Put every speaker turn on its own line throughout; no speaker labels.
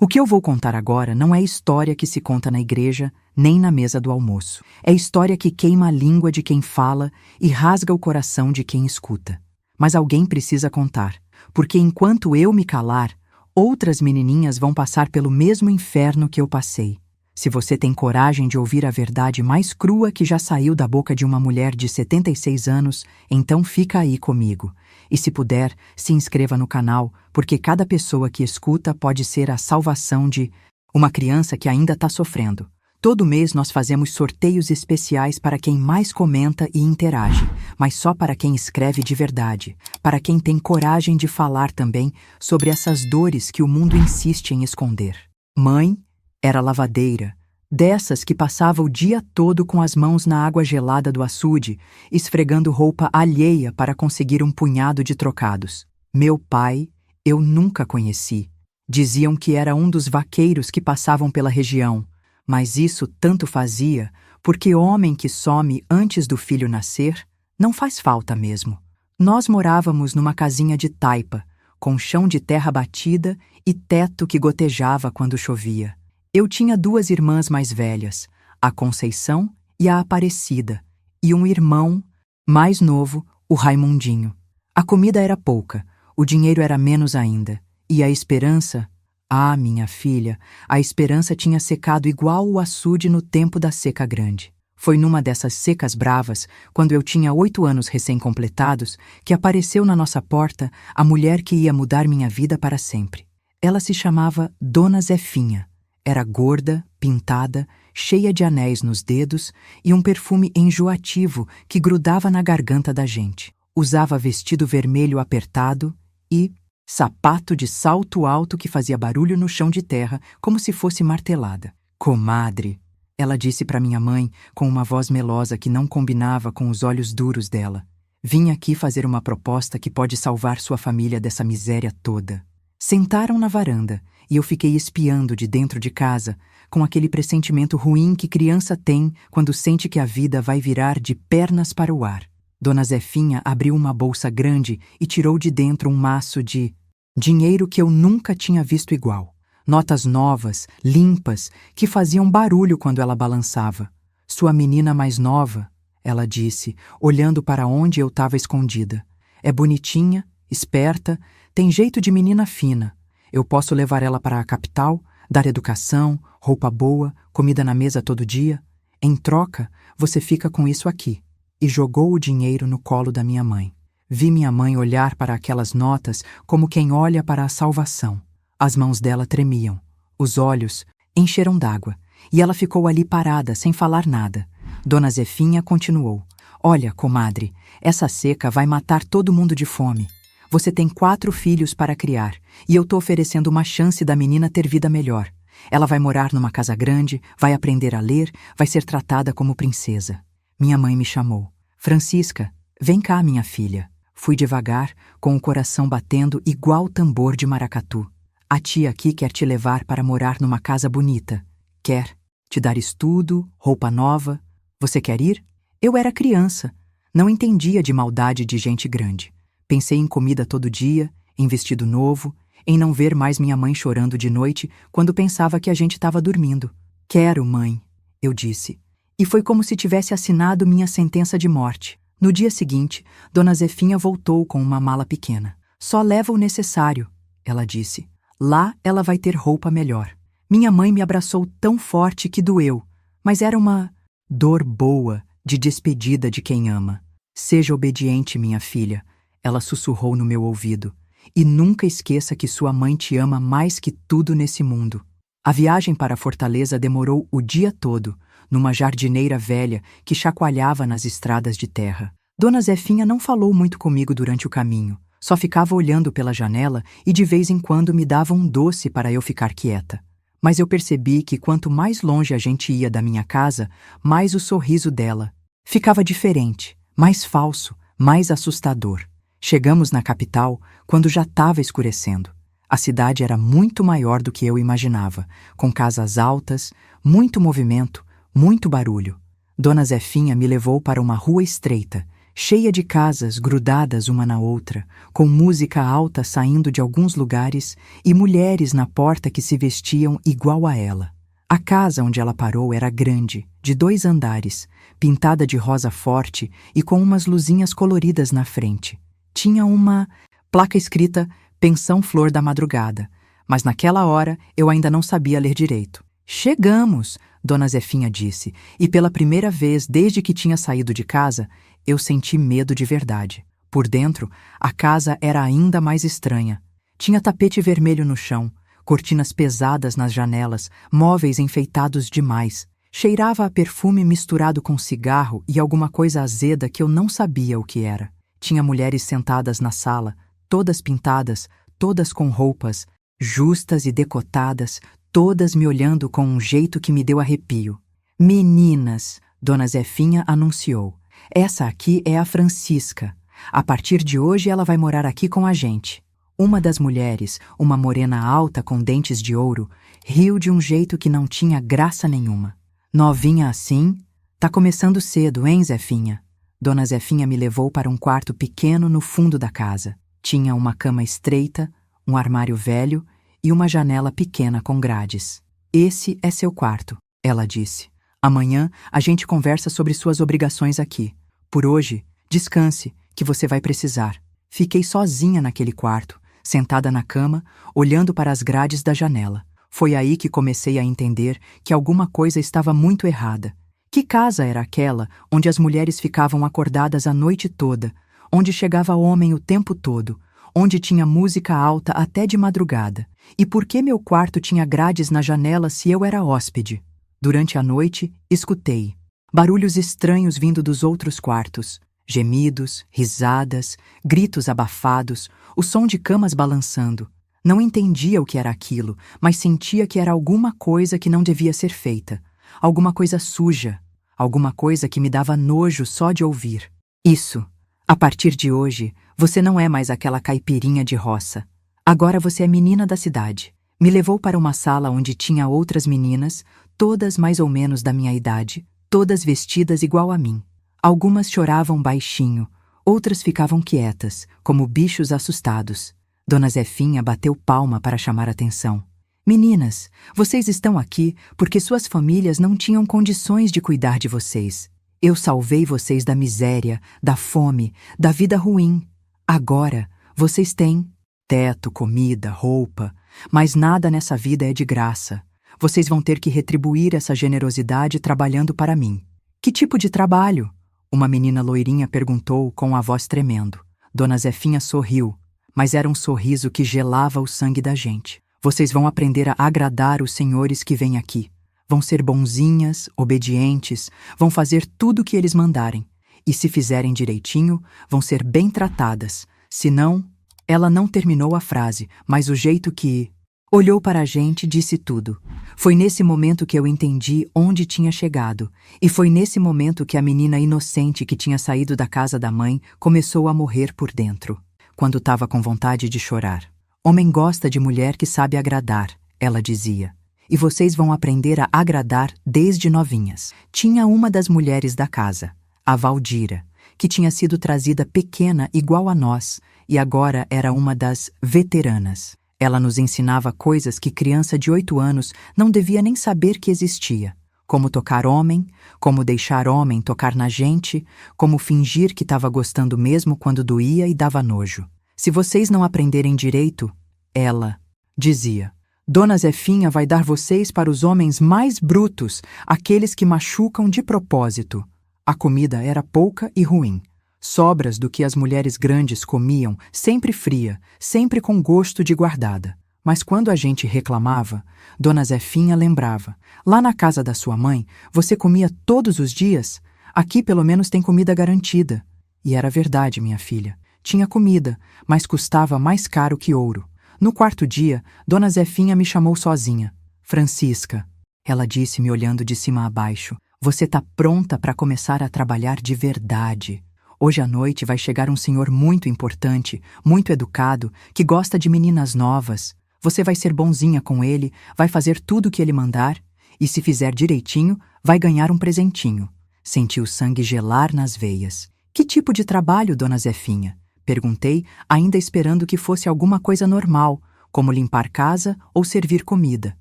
O que eu vou contar agora não é história que se conta na igreja, nem na mesa do almoço. É história que queima a língua de quem fala e rasga o coração de quem escuta. Mas alguém precisa contar, porque enquanto eu me calar, outras menininhas vão passar pelo mesmo inferno que eu passei. Se você tem coragem de ouvir a verdade mais crua que já saiu da boca de uma mulher de 76 anos, então fica aí comigo. E se puder, se inscreva no canal, porque cada pessoa que escuta pode ser a salvação de uma criança que ainda está sofrendo. Todo mês nós fazemos sorteios especiais para quem mais comenta e interage, mas só para quem escreve de verdade, para quem tem coragem de falar também sobre essas dores que o mundo insiste em esconder. Mãe era lavadeira, dessas que passava o dia todo com as mãos na água gelada do açude, esfregando roupa alheia para conseguir um punhado de trocados. Meu pai, eu nunca conheci. Diziam que era um dos vaqueiros que passavam pela região, mas isso tanto fazia, porque homem que some antes do filho nascer não faz falta mesmo. Nós morávamos numa casinha de taipa, com chão de terra batida e teto que gotejava quando chovia. Eu tinha 2 irmãs mais velhas, a Conceição e a Aparecida, e um irmão mais novo, o Raimundinho. A comida era pouca, o dinheiro era menos ainda, e a esperança... Ah, minha filha, a esperança tinha secado igual o açude no tempo da seca grande. Foi numa dessas secas bravas, quando eu tinha 8 anos recém-completados, que apareceu na nossa porta a mulher que ia mudar minha vida para sempre. Ela se chamava Dona Zefinha. Era gorda, pintada, cheia de anéis nos dedos e um perfume enjoativo que grudava na garganta da gente. Usava vestido vermelho apertado e sapato de salto alto que fazia barulho no chão de terra como se fosse martelada. Comadre, ela disse para minha mãe com uma voz melosa que não combinava com os olhos duros dela. Vim aqui fazer uma proposta que pode salvar sua família dessa miséria toda. Sentaram na varanda e eu fiquei espiando de dentro de casa, com aquele pressentimento ruim que criança tem quando sente que a vida vai virar de pernas para o ar. Dona Zefinha abriu uma bolsa grande e tirou de dentro um maço de dinheiro que eu nunca tinha visto igual. Notas novas, limpas, que faziam barulho quando ela balançava. Sua menina mais nova, ela disse, olhando para onde eu estava escondida. É bonitinha, esperta, tem jeito de menina fina. Eu posso levar ela para a capital, dar educação, roupa boa, comida na mesa todo dia. Em troca, você fica com isso aqui. E jogou o dinheiro no colo da minha mãe. Vi minha mãe olhar para aquelas notas como quem olha para a salvação. As mãos dela tremiam. Os olhos encheram d'água. E ela ficou ali parada, sem falar nada. Dona Zefinha continuou. Olha, comadre, essa seca vai matar todo mundo de fome. Você tem 4 filhos para criar, e eu tô oferecendo uma chance da menina ter vida melhor. Ela vai morar numa casa grande, vai aprender a ler, vai ser tratada como princesa. Minha mãe me chamou. Francisca, vem cá, minha filha. Fui devagar, com o coração batendo igual tambor de maracatu. A tia aqui quer te levar para morar numa casa bonita. Quer te dar estudo, roupa nova. Você quer ir? Eu era criança. Não entendia de maldade de gente grande. Pensei em comida todo dia, em vestido novo, em não ver mais minha mãe chorando de noite quando pensava que a gente estava dormindo. Quero, mãe, eu disse. E foi como se tivesse assinado minha sentença de morte. No dia seguinte, Dona Zefinha voltou com uma mala pequena. Só leva o necessário, ela disse. Lá ela vai ter roupa melhor. Minha mãe me abraçou tão forte que doeu, mas era uma dor boa de despedida de quem ama. Seja obediente, minha filha. Ela sussurrou no meu ouvido. E nunca esqueça que sua mãe te ama mais que tudo nesse mundo. A viagem para a Fortaleza demorou o dia todo, numa jardineira velha que chacoalhava nas estradas de terra. Dona Zefinha não falou muito comigo durante o caminho. Só ficava olhando pela janela e de vez em quando me dava um doce para eu ficar quieta. Mas eu percebi que quanto mais longe a gente ia da minha casa, mais o sorriso dela ficava diferente, mais falso, mais assustador. Chegamos na capital quando já estava escurecendo. A cidade era muito maior do que eu imaginava, com casas altas, muito movimento, muito barulho. Dona Zefinha me levou para uma rua estreita, cheia de casas grudadas uma na outra, com música alta saindo de alguns lugares e mulheres na porta que se vestiam igual a ela. A casa onde ela parou era grande, de 2 andares, pintada de rosa forte e com umas luzinhas coloridas na frente. Tinha uma placa escrita Pensão Flor da Madrugada, mas naquela hora eu ainda não sabia ler direito. Chegamos, Dona Zefinha disse, e pela primeira vez desde que tinha saído de casa, eu senti medo de verdade. Por dentro, a casa era ainda mais estranha. Tinha tapete vermelho no chão, cortinas pesadas nas janelas, móveis enfeitados demais. Cheirava a perfume misturado com cigarro e alguma coisa azeda que eu não sabia o que era. Tinha mulheres sentadas na sala, todas pintadas, todas com roupas, justas e decotadas, todas me olhando com um jeito que me deu arrepio. Meninas, Dona Zefinha anunciou. Essa aqui é a Francisca. A partir de hoje ela vai morar aqui com a gente. Uma das mulheres, uma morena alta com dentes de ouro, riu de um jeito que não tinha graça nenhuma. Novinha assim? Tá começando cedo, hein, Zefinha? Dona Zefinha me levou para um quarto pequeno no fundo da casa. Tinha uma cama estreita, um armário velho e uma janela pequena com grades. Esse é seu quarto, ela disse. Amanhã a gente conversa sobre suas obrigações aqui. Por hoje, descanse, que você vai precisar. Fiquei sozinha naquele quarto, sentada na cama, olhando para as grades da janela. Foi aí que comecei a entender que alguma coisa estava muito errada. Que casa era aquela onde as mulheres ficavam acordadas a noite toda, onde chegava homem o tempo todo, onde tinha música alta até de madrugada? E por que meu quarto tinha grades na janela se eu era hóspede? Durante a noite, escutei barulhos estranhos vindo dos outros quartos. Gemidos, risadas, gritos abafados, o som de camas balançando. Não entendia o que era aquilo, mas sentia que era alguma coisa que não devia ser feita. Alguma coisa suja. Alguma coisa que me dava nojo só de ouvir. Isso. A partir de hoje, você não é mais aquela caipirinha de roça. Agora você é menina da cidade. Me levou para uma sala onde tinha outras meninas, todas mais ou menos da minha idade, todas vestidas igual a mim. Algumas choravam baixinho, outras ficavam quietas, como bichos assustados. Dona Zefinha bateu palma para chamar atenção. Meninas, vocês estão aqui porque suas famílias não tinham condições de cuidar de vocês. Eu salvei vocês da miséria, da fome, da vida ruim. Agora, vocês têm teto, comida, roupa, mas nada nessa vida é de graça. Vocês vão ter que retribuir essa generosidade trabalhando para mim. Que tipo de trabalho? Uma menina loirinha perguntou com a voz tremendo. Dona Zefinha sorriu, mas era um sorriso que gelava o sangue da gente. Vocês vão aprender a agradar os senhores que vêm aqui. Vão ser bonzinhas, obedientes, vão fazer tudo o que eles mandarem. E se fizerem direitinho, vão ser bem tratadas. Se não... Ela não terminou a frase, mas o jeito que... Olhou para a gente e disse tudo. Foi nesse momento que eu entendi onde tinha chegado. E foi nesse momento que a menina inocente que tinha saído da casa da mãe começou a morrer por dentro. Quando estava com vontade de chorar. Homem gosta de mulher que sabe agradar, ela dizia. E vocês vão aprender a agradar desde novinhas. Tinha uma das mulheres da casa, a Valdira, que tinha sido trazida pequena igual a nós, e agora era uma das veteranas. Ela nos ensinava coisas que criança de 8 anos não devia nem saber que existia. Como tocar homem, como deixar homem tocar na gente, como fingir que estava gostando mesmo quando doía e dava nojo. Se vocês não aprenderem direito, ela dizia, Dona Zefinha vai dar vocês para os homens mais brutos, aqueles que machucam de propósito. A comida era pouca e ruim. Sobras do que as mulheres grandes comiam, sempre fria, sempre com gosto de guardada. Mas quando a gente reclamava, Dona Zefinha lembrava. Lá na casa da sua mãe, você comia todos os dias? Aqui pelo menos tem comida garantida. E era verdade, minha filha. Tinha comida, mas custava mais caro que ouro. No 4º dia, Dona Zefinha me chamou sozinha. Francisca, ela disse me olhando de cima a baixo, você tá pronta para começar a trabalhar de verdade. Hoje à noite vai chegar um senhor muito importante, muito educado, que gosta de meninas novas. Você vai ser bonzinha com ele, vai fazer tudo o que ele mandar, e se fizer direitinho, vai ganhar um presentinho. Senti o sangue gelar nas veias. Que tipo de trabalho, dona Zefinha? Perguntei, ainda esperando que fosse alguma coisa normal, como limpar casa ou servir comida.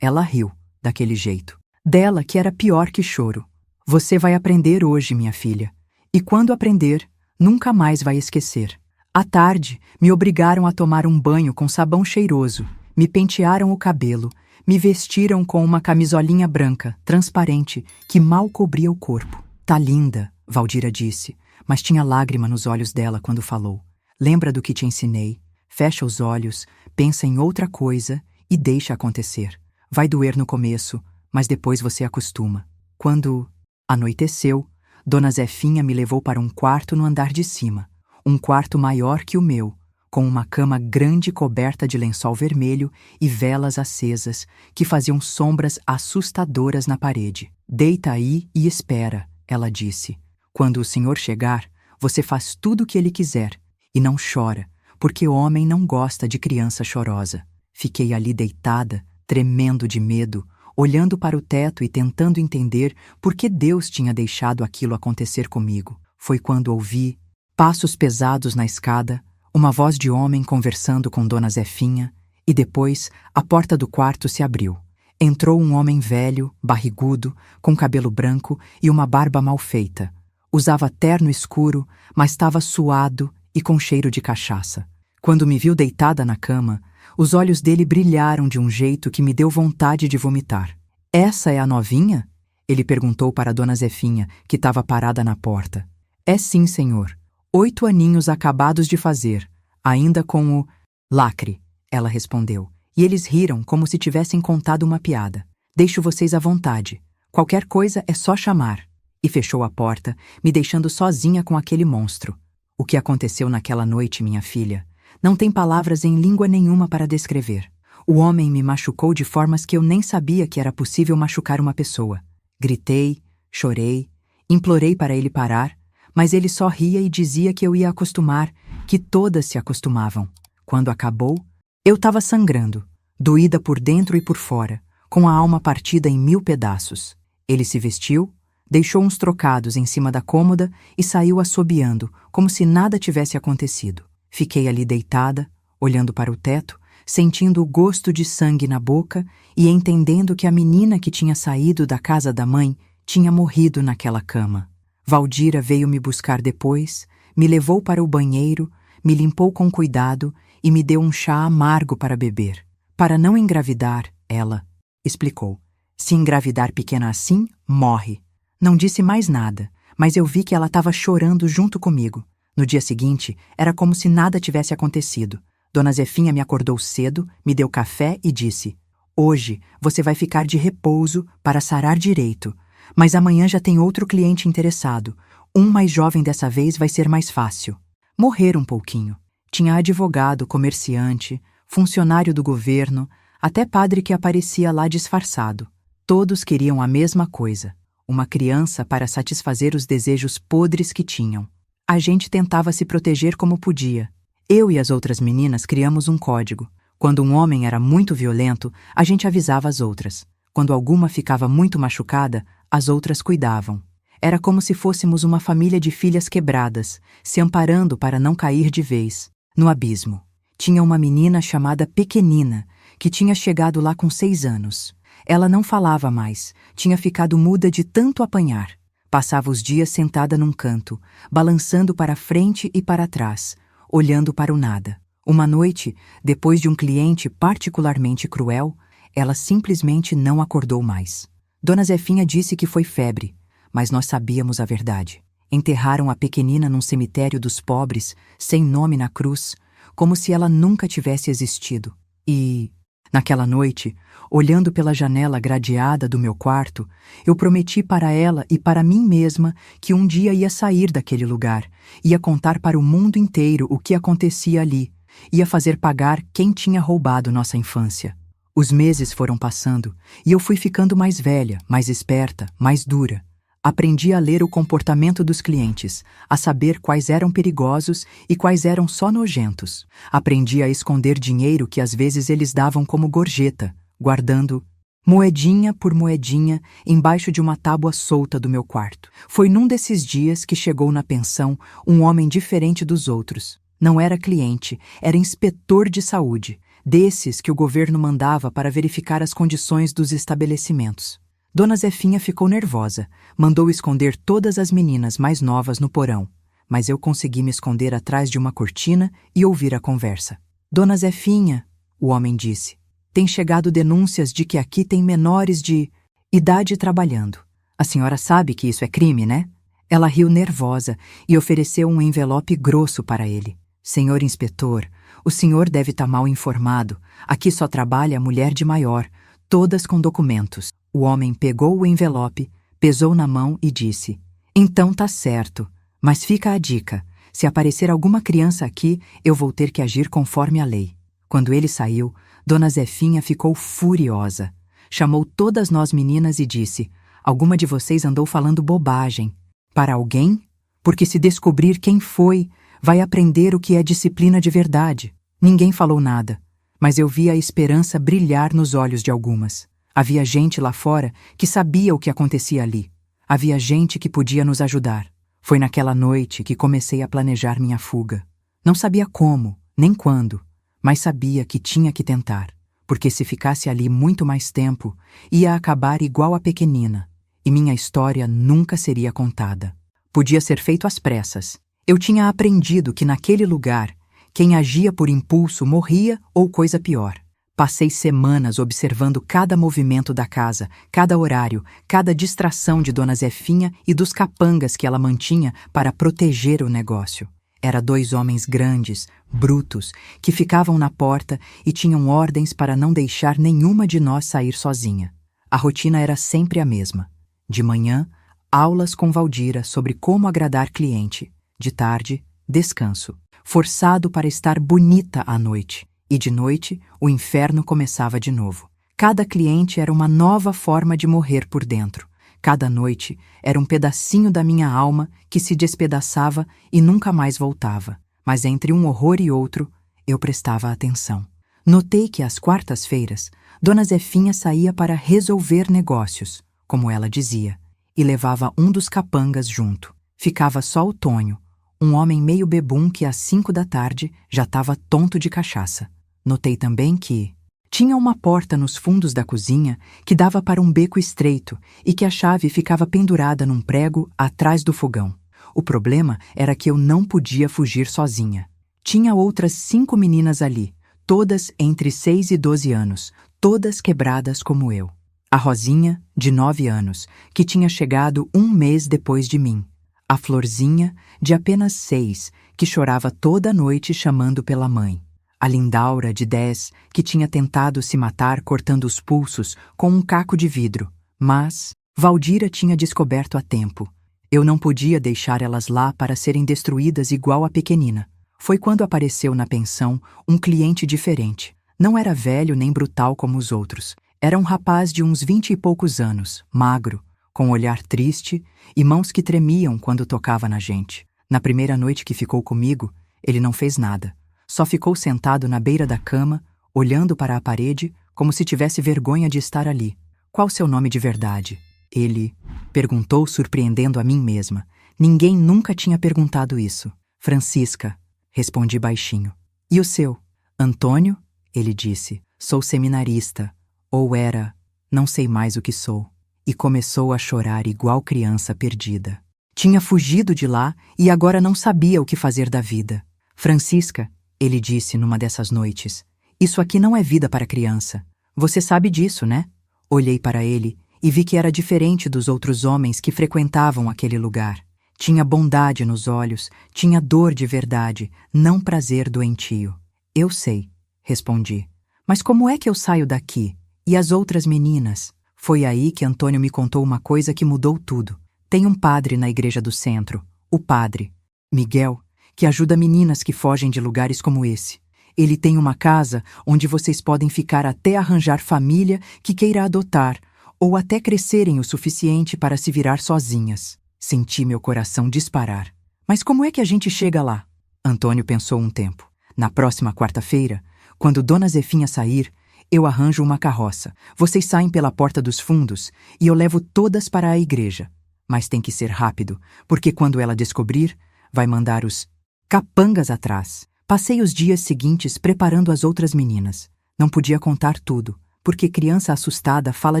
Ela riu, daquele jeito. Dela que era pior que choro. Você vai aprender hoje, minha filha. E quando aprender, nunca mais vai esquecer. À tarde, me obrigaram a tomar um banho com sabão cheiroso, me pentearam o cabelo, me vestiram com uma camisolinha branca, transparente, que mal cobria o corpo. Tá linda, Valdira disse, mas tinha lágrima nos olhos dela quando falou. Lembra do que te ensinei? Fecha os olhos, pensa em outra coisa e deixa acontecer. Vai doer no começo, mas depois você acostuma. Quando anoiteceu, dona Zefinha me levou para um quarto no andar de cima, um quarto maior que o meu, com uma cama grande coberta de lençol vermelho e velas acesas que faziam sombras assustadoras na parede. Deita aí e espera, ela disse. Quando o senhor chegar, você faz tudo o que ele quiser e não chora, porque homem não gosta de criança chorosa. Fiquei ali deitada, tremendo de medo, olhando para o teto e tentando entender por que Deus tinha deixado aquilo acontecer comigo. Foi quando ouvi passos pesados na escada, uma voz de homem conversando com dona Zefinha, e depois a porta do quarto se abriu. Entrou um homem velho, barrigudo, com cabelo branco e uma barba mal feita. Usava terno escuro, mas estava suado e com cheiro de cachaça. Quando me viu deitada na cama, os olhos dele brilharam de um jeito que me deu vontade de vomitar. Essa é a novinha? Ele perguntou para dona Zefinha, que estava parada na porta. É sim, senhor. 8 aninhos acabados de fazer, ainda com o lacre, ela respondeu. E eles riram como se tivessem contado uma piada. Deixo vocês à vontade. Qualquer coisa é só chamar. E fechou a porta, me deixando sozinha com aquele monstro. O que aconteceu naquela noite, minha filha? Não tem palavras em língua nenhuma para descrever. O homem me machucou de formas que eu nem sabia que era possível machucar uma pessoa. Gritei, chorei, implorei para ele parar, mas ele só ria e dizia que eu ia acostumar, que todas se acostumavam. Quando acabou, eu estava sangrando, doída por dentro e por fora, com a alma partida em 1000 pedaços. Ele se vestiu, deixou uns trocados em cima da cômoda e saiu assobiando, como se nada tivesse acontecido. Fiquei ali deitada, olhando para o teto, sentindo o gosto de sangue na boca e entendendo que a menina que tinha saído da casa da mãe tinha morrido naquela cama. Valdira veio me buscar depois, me levou para o banheiro, me limpou com cuidado e me deu um chá amargo para beber. Para não engravidar, ela explicou. Se engravidar pequena assim, morre. Não disse mais nada, mas eu vi que ela estava chorando junto comigo. No dia seguinte, era como se nada tivesse acontecido. Dona Zefinha me acordou cedo, me deu café e disse: hoje você vai ficar de repouso para sarar direito, mas amanhã já tem outro cliente interessado. Um mais jovem dessa vez vai ser mais fácil. Morrer um pouquinho. Tinha advogado, comerciante, funcionário do governo, até padre que aparecia lá disfarçado. Todos queriam a mesma coisa, uma criança para satisfazer os desejos podres que tinham. A gente tentava se proteger como podia. Eu e as outras meninas criamos um código. Quando um homem era muito violento, a gente avisava as outras. Quando alguma ficava muito machucada, as outras cuidavam. Era como se fôssemos uma família de filhas quebradas, se amparando para não cair de vez, no abismo. Tinha uma menina chamada Pequenina, que tinha chegado lá com 6 anos. Ela não falava mais, tinha ficado muda de tanto apanhar. Passava os dias sentada num canto, balançando para frente e para trás, olhando para o nada. Uma noite, depois de um cliente particularmente cruel, ela simplesmente não acordou mais. Dona Zefinha disse que foi febre, mas nós sabíamos a verdade. Enterraram a Pequenina num cemitério dos pobres, sem nome na cruz, como se ela nunca tivesse existido. E, naquela noite, olhando pela janela gradeada do meu quarto, eu prometi para ela e para mim mesma que um dia ia sair daquele lugar, ia contar para o mundo inteiro o que acontecia ali, ia fazer pagar quem tinha roubado nossa infância. Os meses foram passando e eu fui ficando mais velha, mais esperta, mais dura. Aprendi a ler o comportamento dos clientes, a saber quais eram perigosos e quais eram só nojentos. Aprendi a esconder dinheiro que às vezes eles davam como gorjeta, guardando moedinha por moedinha, embaixo de uma tábua solta do meu quarto. Foi num desses dias que chegou na pensão um homem diferente dos outros. Não era cliente, era inspetor de saúde, desses que o governo mandava para verificar as condições dos estabelecimentos. Dona Zefinha ficou nervosa, mandou esconder todas as meninas mais novas no porão, mas eu consegui me esconder atrás de uma cortina e ouvir a conversa. Dona Zefinha, o homem disse, tem chegado denúncias de que aqui tem menores de idade trabalhando. A senhora sabe que isso é crime, né? Ela riu nervosa e ofereceu um envelope grosso para ele. Senhor inspetor, o senhor deve estar mal informado. Aqui só trabalha mulher de maior, todas com documentos. O homem pegou o envelope, pesou na mão e disse: então tá certo, mas fica a dica. Se aparecer alguma criança aqui, eu vou ter que agir conforme a lei. Quando ele saiu, Dona Zefinha ficou furiosa. Chamou todas nós meninas e disse: alguma de vocês andou falando bobagem. Para alguém? Porque se descobrir quem foi, vai aprender o que é disciplina de verdade. Ninguém falou nada, mas eu vi a esperança brilhar nos olhos de algumas. Havia gente lá fora que sabia o que acontecia ali. Havia gente que podia nos ajudar. Foi naquela noite que comecei a planejar minha fuga. Não sabia como, nem quando, mas sabia que tinha que tentar, porque se ficasse ali muito mais tempo, ia acabar igual a pequenina, e minha história nunca seria contada. Podia ser feito às pressas. Eu tinha aprendido que naquele lugar, quem agia por impulso morria ou coisa pior. Passei semanas observando cada movimento da casa, cada horário, cada distração de Dona Zefinha e dos capangas que ela mantinha para proteger o negócio. Era 2 homens grandes, brutos, que ficavam na porta e tinham ordens para não deixar nenhuma de nós sair sozinha. A rotina era sempre a mesma. De manhã, aulas com Valdira sobre como agradar cliente. De tarde, descanso, forçado para estar bonita à noite. E de noite, o inferno começava de novo. Cada cliente era uma nova forma de morrer por dentro. Cada noite era um pedacinho da minha alma que se despedaçava e nunca mais voltava. Mas entre um horror e outro, eu prestava atenção. Notei que às quartas-feiras, Dona Zefinha saía para resolver negócios, como ela dizia, e levava um dos capangas junto. Ficava só o Tonho, um homem meio bebum que às 5 da tarde já estava tonto de cachaça. Notei também que tinha uma porta nos fundos da cozinha que dava para um beco estreito e que a chave ficava pendurada num prego atrás do fogão. O problema era que eu não podia fugir sozinha. Tinha outras 5 meninas ali, todas entre 6 e 12 anos, todas quebradas como eu. A Rosinha, de 9 anos, que tinha chegado 1 mês depois de mim. A Florzinha, de apenas 6, que chorava toda noite chamando pela mãe. A Lindaura, de 10, que tinha tentado se matar cortando os pulsos com um caco de vidro, mas Valdira tinha descoberto a tempo. Eu não podia deixar elas lá para serem destruídas igual a pequenina. Foi quando apareceu na pensão um cliente diferente. Não era velho nem brutal como os outros. Era um rapaz de uns 20 e poucos anos, magro, com um olhar triste e mãos que tremiam quando tocava na gente. Na primeira noite que ficou comigo, ele não fez nada. Só ficou sentado na beira da cama, olhando para a parede, como se tivesse vergonha de estar ali. Qual seu nome de verdade? Ele perguntou, surpreendendo a mim mesma. Ninguém nunca tinha perguntado isso. Francisca, respondi baixinho. E o seu? Antônio? Ele disse. Sou seminarista. Ou era, não sei mais o que sou. E começou a chorar igual criança perdida. Tinha fugido de lá e agora não sabia o que fazer da vida. Francisca, ele disse numa dessas noites, isso aqui não é vida para criança. Você sabe disso, né? Olhei para ele e vi que era diferente dos outros homens que frequentavam aquele lugar. Tinha bondade nos olhos, tinha dor de verdade, não prazer doentio. Eu sei, respondi. Mas como é que eu saio daqui? E as outras meninas? Foi aí que Antônio me contou uma coisa que mudou tudo. Tem um padre na igreja do centro, o padre Miguel, que ajuda meninas que fogem de lugares como esse. Ele tem uma casa onde vocês podem ficar até arranjar família que queira adotar, ou até crescerem o suficiente para se virar sozinhas. Senti meu coração disparar. Mas como é que a gente chega lá? Antônio pensou um tempo. Na próxima quarta-feira, quando Dona Zefinha sair, Eu arranjo uma carroça. Vocês saem pela porta dos fundos e eu levo todas para a igreja. Mas tem que ser rápido, porque quando ela descobrir, vai mandar os capangas atrás. Passei os dias seguintes preparando as outras meninas. Não podia contar tudo, porque criança assustada fala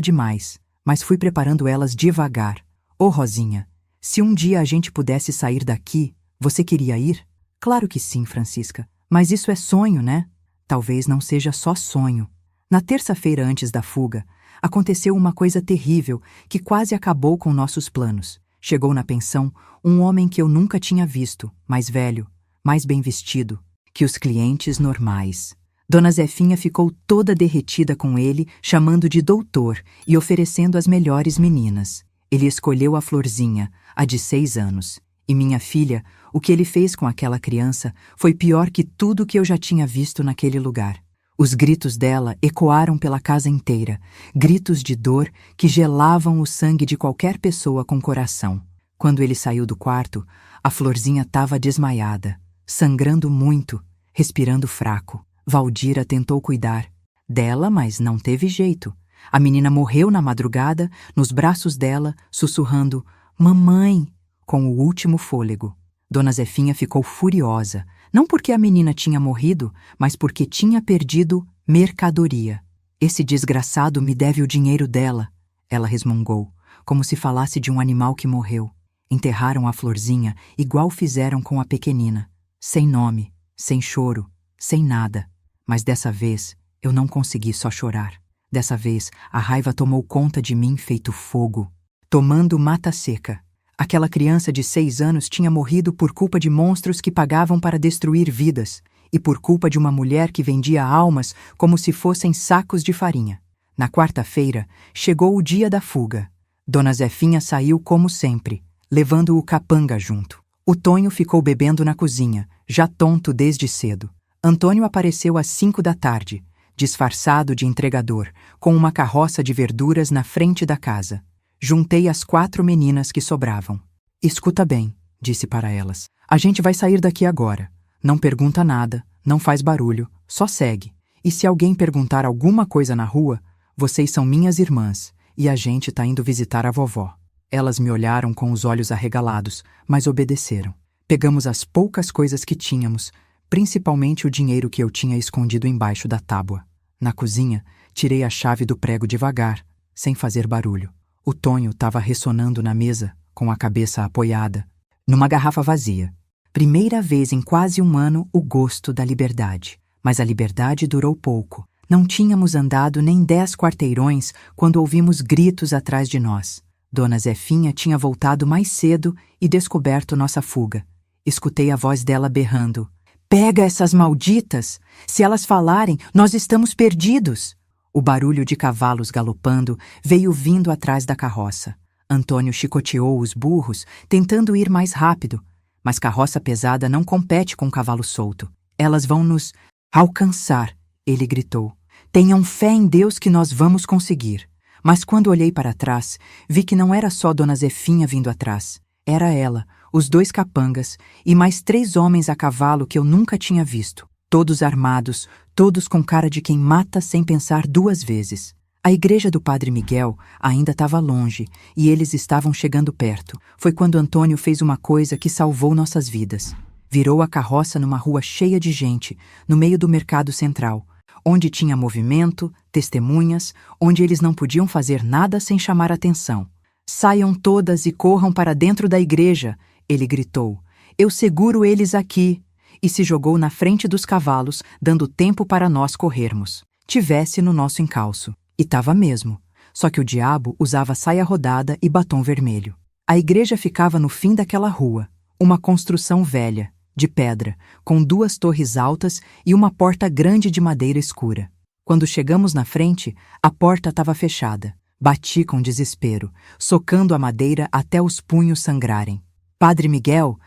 demais, mas fui preparando elas devagar. Ô Rosinha, se um dia a gente pudesse sair daqui, você queria ir? Claro que sim, Francisca. Mas isso é sonho, né? Talvez não seja só sonho. Na terça-feira antes da fuga, aconteceu uma coisa terrível que quase acabou com nossos planos. Chegou na pensão um homem que eu nunca tinha visto, mais velho, mais bem vestido que os clientes normais. Dona Zefinha ficou toda derretida com ele, chamando de doutor e oferecendo as melhores meninas. Ele escolheu a Florzinha, a de 6 anos. E minha filha, o que ele fez com aquela criança foi pior que tudo que eu já tinha visto naquele lugar. Os gritos dela ecoaram pela casa inteira, gritos de dor que gelavam o sangue de qualquer pessoa com coração. Quando ele saiu do quarto, a Florzinha estava desmaiada, sangrando muito, respirando fraco. Valdira tentou cuidar dela, mas não teve jeito. A menina morreu na madrugada, nos braços dela, sussurrando "Mamãe", com o último fôlego. Dona Zefinha ficou furiosa, não porque a menina tinha morrido, mas porque tinha perdido mercadoria. "Esse desgraçado me deve o dinheiro dela", ela resmungou, como se falasse de um animal que morreu. Enterraram a Florzinha igual fizeram com a pequenina, sem nome, sem choro, sem nada. Mas dessa vez eu não consegui só chorar. Dessa vez a raiva tomou conta de mim feito fogo, tomando mata seca. Aquela criança de 6 anos tinha morrido por culpa de monstros que pagavam para destruir vidas e por culpa de uma mulher que vendia almas como se fossem sacos de farinha. Na quarta-feira, chegou o dia da fuga. Dona Zefinha saiu como sempre, levando o capanga junto. O Tonho ficou bebendo na cozinha, já tonto desde cedo. Antônio apareceu às 5 da tarde, disfarçado de entregador, com uma carroça de verduras na frente da casa. Juntei as 4 meninas que sobravam. "Escuta bem", disse para elas. "A gente vai sair daqui agora. Não pergunta nada, não faz barulho, só segue. E se alguém perguntar alguma coisa na rua, vocês são minhas irmãs, e a gente tá indo visitar a vovó." Elas me olharam com os olhos arregalados, mas obedeceram. Pegamos as poucas coisas que tínhamos, principalmente o dinheiro que eu tinha escondido embaixo da tábua. Na cozinha, tirei a chave do prego devagar, sem fazer barulho. O Tonho estava ressonando na mesa, com a cabeça apoiada, numa garrafa vazia. Primeira vez em quase um ano o gosto da liberdade. Mas a liberdade durou pouco. Não tínhamos andado nem 10 quarteirões quando ouvimos gritos atrás de nós. Dona Zefinha tinha voltado mais cedo e descoberto nossa fuga. Escutei a voz dela berrando: "Pega essas malditas! Se elas falarem, nós estamos perdidos!" O barulho de cavalos galopando veio vindo atrás da carroça. Antônio chicoteou os burros, tentando ir mais rápido. Mas carroça pesada não compete com cavalo solto. "Elas vão nos alcançar", ele gritou. "Tenham fé em Deus que nós vamos conseguir." Mas quando olhei para trás, vi que não era só Dona Zefinha vindo atrás. Era ela, os 2 capangas e mais 3 homens a cavalo que eu nunca tinha visto. Todos armados, todos com cara de quem mata sem pensar 2 vezes. A igreja do Padre Miguel ainda estava longe e eles estavam chegando perto. Foi quando Antônio fez uma coisa que salvou nossas vidas. Virou a carroça numa rua cheia de gente, no meio do mercado central, onde tinha movimento, testemunhas, onde eles não podiam fazer nada sem chamar atenção. "Saiam todas e corram para dentro da igreja", ele gritou. "Eu seguro eles aqui." E se jogou na frente dos cavalos, dando tempo para nós corrermos. Tivesse no nosso encalço. E tava mesmo. Só que o diabo usava saia rodada e batom vermelho. A igreja ficava no fim daquela rua, uma construção velha, de pedra, com 2 torres altas e uma porta grande de madeira escura. Quando chegamos na frente, a porta estava fechada. Bati com desespero, socando a madeira até os punhos sangrarem. Padre Miguel,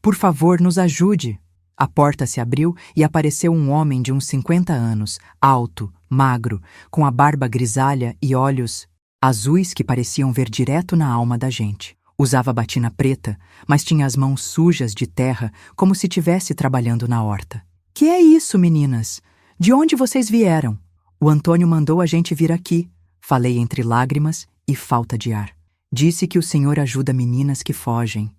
por favor, nos ajude." A porta se abriu e apareceu um homem de uns 50 anos, alto, magro, com a barba grisalha e olhos azuis que pareciam ver direto na alma da gente. Usava batina preta, mas tinha as mãos sujas de terra, como se estivesse trabalhando na horta. "Que é isso, meninas? De onde vocês vieram?" O Antônio mandou a gente vir aqui, falei entre lágrimas e falta de ar. Disse que o Senhor ajuda meninas que fogem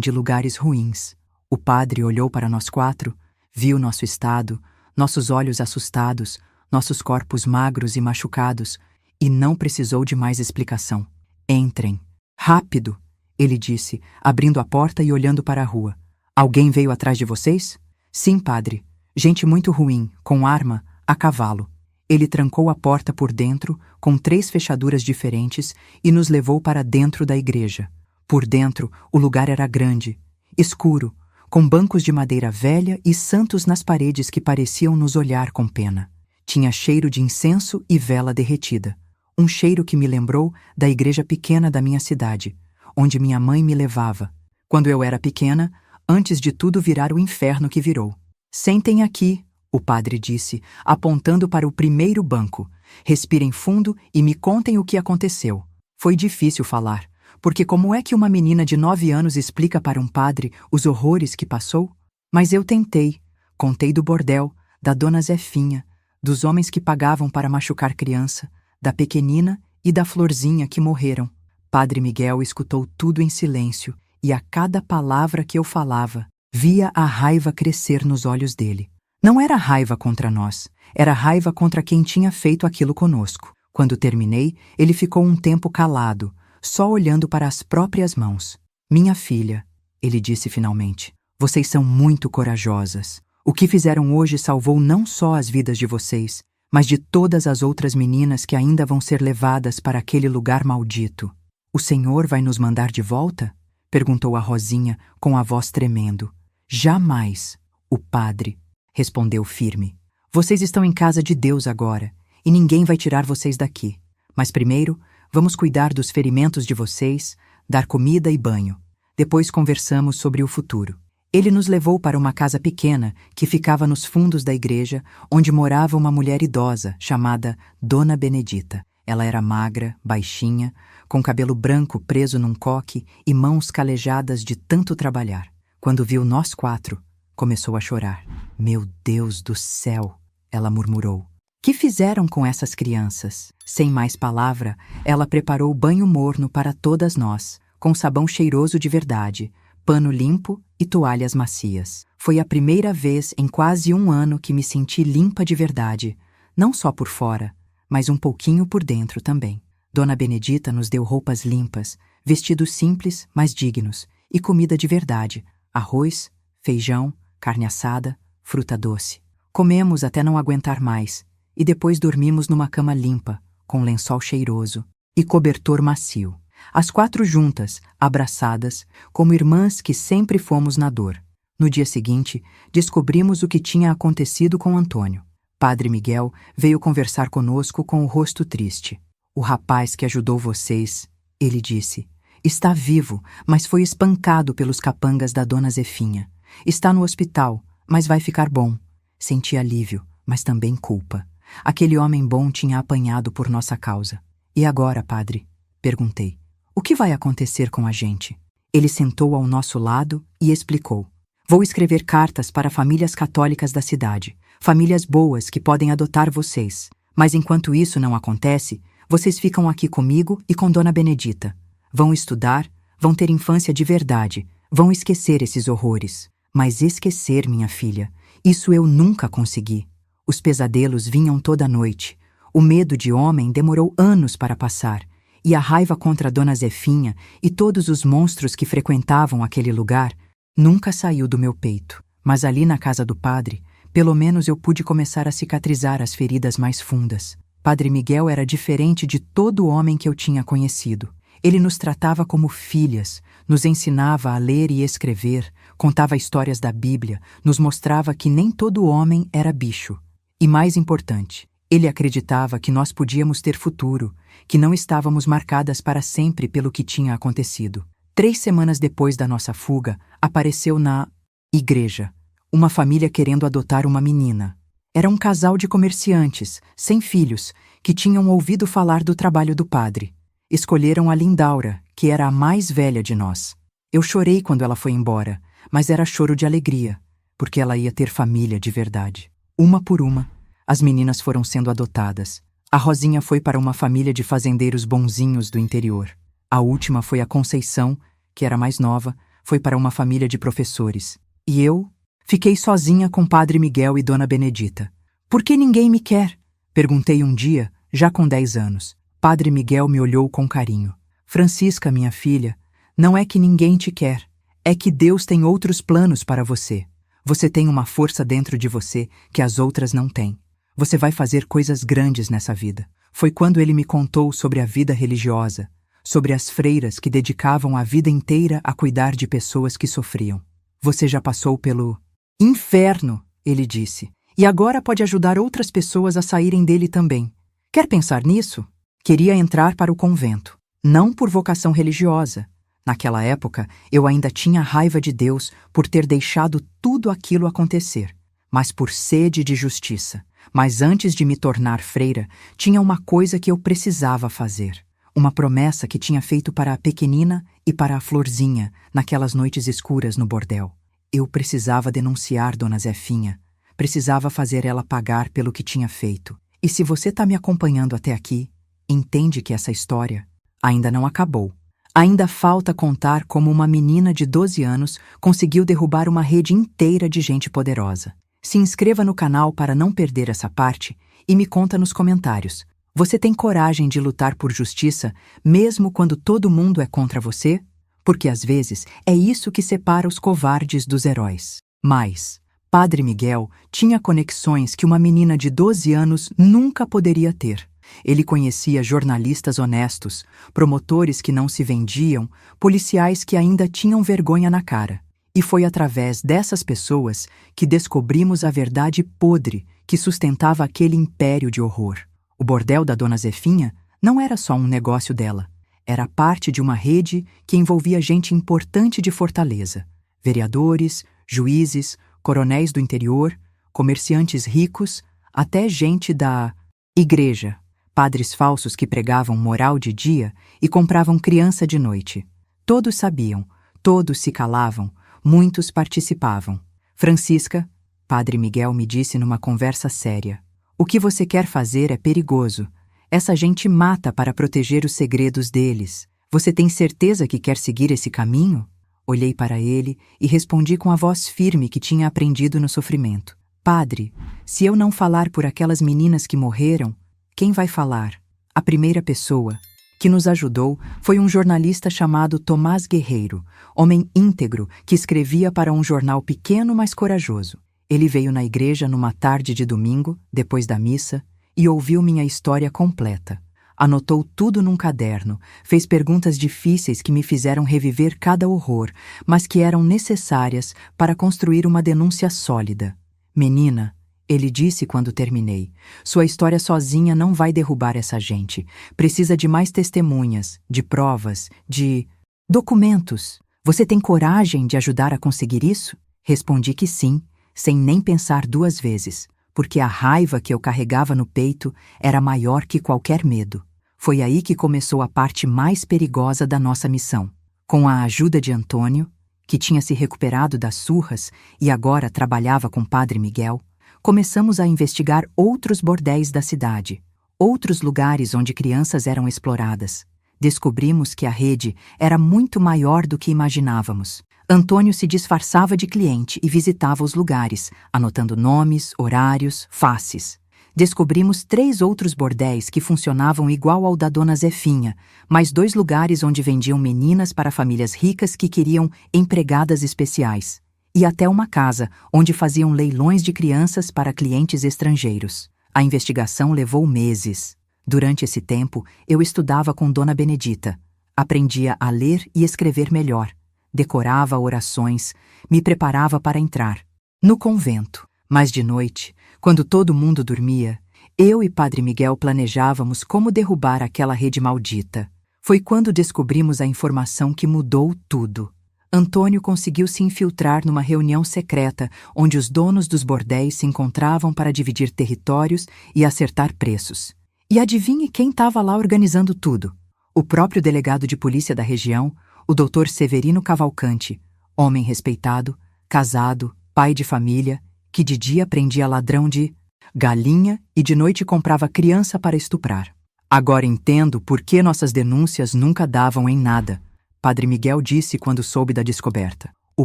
de lugares ruins. O padre olhou para nós quatro, viu nosso estado, nossos olhos assustados, nossos corpos magros e machucados, e não precisou de mais explicação. Entrem. Rápido, ele disse, abrindo a porta e olhando para a rua. Alguém veio atrás de vocês? Sim, padre. Gente muito ruim, com arma, a cavalo. Ele trancou a porta por dentro, com 3 fechaduras diferentes, e nos levou para dentro da igreja. Por dentro, o lugar era grande, escuro, com bancos de madeira velha e santos nas paredes que pareciam nos olhar com pena. Tinha cheiro de incenso e vela derretida. Um cheiro que me lembrou da igreja pequena da minha cidade, onde minha mãe me levava, quando eu era pequena, antes de tudo virar o inferno que virou. Sentem aqui, o padre disse, apontando para o primeiro banco. Respirem fundo e me contem o que aconteceu. Foi difícil falar, porque como é que uma menina de 9 anos explica para um padre os horrores que passou? Mas eu tentei. Contei do bordel, da dona Zefinha, dos homens que pagavam para machucar criança, da pequenina e da florzinha que morreram. Padre Miguel escutou tudo em silêncio, e a cada palavra que eu falava, via a raiva crescer nos olhos dele. Não era raiva contra nós, era raiva contra quem tinha feito aquilo conosco. Quando terminei, ele ficou um tempo calado, só olhando para as próprias mãos. Minha filha, ele disse finalmente, vocês são muito corajosas. O que fizeram hoje salvou não só as vidas de vocês, mas de todas as outras meninas que ainda vão ser levadas para aquele lugar maldito. O Senhor vai nos mandar de volta? Perguntou a Rosinha com a voz tremendo. Jamais, o padre respondeu firme. Vocês estão em casa de Deus agora, e ninguém vai tirar vocês daqui. Mas primeiro, vamos cuidar dos ferimentos de vocês, dar comida e banho. Depois conversamos sobre o futuro. Ele nos levou para uma casa pequena que ficava nos fundos da igreja, onde morava uma mulher idosa chamada Dona Benedita. Ela era magra, baixinha, com cabelo branco preso num coque e mãos calejadas de tanto trabalhar. Quando viu nós 4, começou a chorar. Meu Deus do céu, ela murmurou. Que fizeram com essas crianças? Sem mais palavra, ela preparou banho morno para todas nós, com sabão cheiroso de verdade, pano limpo e toalhas macias. Foi a primeira vez em quase 1 ano que me senti limpa de verdade, não só por fora, mas um pouquinho por dentro também. Dona Benedita nos deu roupas limpas, vestidos simples, mas dignos, e comida de verdade, arroz, feijão, carne assada, fruta doce. Comemos até não aguentar mais, e depois dormimos numa cama limpa, com lençol cheiroso e cobertor macio. As 4 juntas, abraçadas, como irmãs que sempre fomos na dor. No dia seguinte, descobrimos o que tinha acontecido com Antônio. Padre Miguel veio conversar conosco com o rosto triste. O rapaz que ajudou vocês, ele disse, está vivo, mas foi espancado pelos capangas da dona Zefinha. Está no hospital, mas vai ficar bom. Senti alívio, mas também culpa. Aquele homem bom tinha apanhado por nossa causa. E agora, padre? Perguntei. O que vai acontecer com a gente? Ele sentou ao nosso lado e explicou. Vou escrever cartas para famílias católicas da cidade, famílias boas que podem adotar vocês. Mas enquanto isso não acontece, vocês ficam aqui comigo e com Dona Benedita. Vão estudar, vão ter infância de verdade, vão esquecer esses horrores. Mas esquecer, minha filha, isso eu nunca consegui. Os pesadelos vinham toda noite. O medo de homem demorou anos para passar. E a raiva contra Dona Zefinha e todos os monstros que frequentavam aquele lugar nunca saiu do meu peito. Mas ali na casa do padre, pelo menos eu pude começar a cicatrizar as feridas mais fundas. Padre Miguel era diferente de todo homem que eu tinha conhecido. Ele nos tratava como filhas, nos ensinava a ler e escrever, contava histórias da Bíblia, nos mostrava que nem todo homem era bicho. E mais importante, ele acreditava que nós podíamos ter futuro, que não estávamos marcadas para sempre pelo que tinha acontecido. 3 semanas depois da nossa fuga, apareceu na igreja uma família querendo adotar uma menina. Era um casal de comerciantes, sem filhos, que tinham ouvido falar do trabalho do padre. Escolheram a Lindaura, que era a mais velha de nós. Eu chorei quando ela foi embora, mas era choro de alegria, porque ela ia ter família de verdade. Uma por uma, As meninas foram sendo adotadas. A Rosinha foi para uma família de fazendeiros bonzinhos do interior. A última foi a Conceição, que era mais nova, foi para uma família de professores. E eu fiquei sozinha com Padre Miguel e Dona Benedita. Por que ninguém me quer? Perguntei um dia, já com 10 anos. Padre Miguel me olhou com carinho. Francisca, minha filha, não é que ninguém te quer. É que Deus tem outros planos para você. Você tem uma força dentro de você que as outras não têm. Você vai fazer coisas grandes nessa vida. Foi quando ele me contou sobre a vida religiosa, sobre as freiras que dedicavam a vida inteira a cuidar de pessoas que sofriam. Você já passou pelo inferno, ele disse, e agora pode ajudar outras pessoas a saírem dele também. Quer pensar nisso? Queria entrar para o convento, não por vocação religiosa. Naquela época, eu ainda tinha raiva de Deus por ter deixado tudo aquilo acontecer, mas por sede de justiça. Mas antes de me tornar freira, tinha uma coisa que eu precisava fazer. Uma promessa que tinha feito para a pequenina e para a Florzinha, naquelas noites escuras no bordel. Eu precisava denunciar Dona Zefinha. Precisava fazer ela pagar pelo que tinha feito. E se você está me acompanhando até aqui, entende que essa história ainda não acabou. Ainda falta contar como uma menina de 12 anos conseguiu derrubar uma rede inteira de gente poderosa. Se inscreva no canal para não perder essa parte e me conta nos comentários. Você tem coragem de lutar por justiça mesmo quando todo mundo é contra você? Porque às vezes é isso que separa os covardes dos heróis. Mas Padre Miguel tinha conexões que uma menina de 12 anos nunca poderia ter. Ele conhecia jornalistas honestos, promotores que não se vendiam, policiais que ainda tinham vergonha na cara. E foi através dessas pessoas que descobrimos a verdade podre que sustentava aquele império de horror. O bordel da Dona Zefinha não era só um negócio dela. Era parte de uma rede que envolvia gente importante de Fortaleza. Vereadores, juízes, coronéis do interior, comerciantes ricos, até gente da igreja. Padres falsos que pregavam moral de dia e compravam criança de noite. Todos sabiam, todos se calavam, muitos participavam. Francisca, Padre Miguel me disse numa conversa séria, o que você quer fazer é perigoso. Essa gente mata para proteger os segredos deles. Você tem certeza que quer seguir esse caminho? Olhei para ele e respondi com a voz firme que tinha aprendido no sofrimento. Padre, se eu não falar por aquelas meninas que morreram, quem vai falar? A primeira pessoa que nos ajudou foi um jornalista chamado Tomás Guerreiro, homem íntegro que escrevia para um jornal pequeno mas corajoso. Ele veio na igreja numa tarde de domingo, depois da missa, e ouviu minha história completa. Anotou tudo num caderno, fez perguntas difíceis que me fizeram reviver cada horror, mas que eram necessárias para construir uma denúncia sólida. Menina, ele disse quando terminei, sua história sozinha não vai derrubar essa gente. Precisa de mais testemunhas, de provas, de documentos. Você tem coragem de ajudar a conseguir isso? Respondi que sim, sem nem pensar 2 vezes, porque a raiva que eu carregava no peito era maior que qualquer medo. Foi aí que começou a parte mais perigosa da nossa missão. Com a ajuda de Antônio, que tinha se recuperado das surras e agora trabalhava com Padre Miguel, começamos a investigar outros bordéis da cidade, outros lugares onde crianças eram exploradas. Descobrimos que a rede era muito maior do que imaginávamos. Antônio se disfarçava de cliente e visitava os lugares, anotando nomes, horários, faces. Descobrimos 3 outros bordéis que funcionavam igual ao da Dona Zefinha, mais 2 lugares onde vendiam meninas para famílias ricas que queriam empregadas especiais. E até uma casa onde faziam leilões de crianças para clientes estrangeiros. A investigação levou meses. Durante esse tempo, eu estudava com Dona Benedita. Aprendia a ler e escrever melhor. Decorava orações, me preparava para entrar no convento. Mas de noite, quando todo mundo dormia, eu e Padre Miguel planejávamos como derrubar aquela rede maldita. Foi quando descobrimos a informação que mudou tudo. Antônio conseguiu se infiltrar numa reunião secreta onde os donos dos bordéis se encontravam para dividir territórios e acertar preços. E adivinhe quem estava lá organizando tudo? O próprio delegado de polícia da região, o Dr. Severino Cavalcante, homem respeitado, casado, pai de família, que de dia prendia ladrão de galinha e de noite comprava criança para estuprar. Agora entendo por que nossas denúncias nunca davam em nada, Padre Miguel disse quando soube da descoberta. O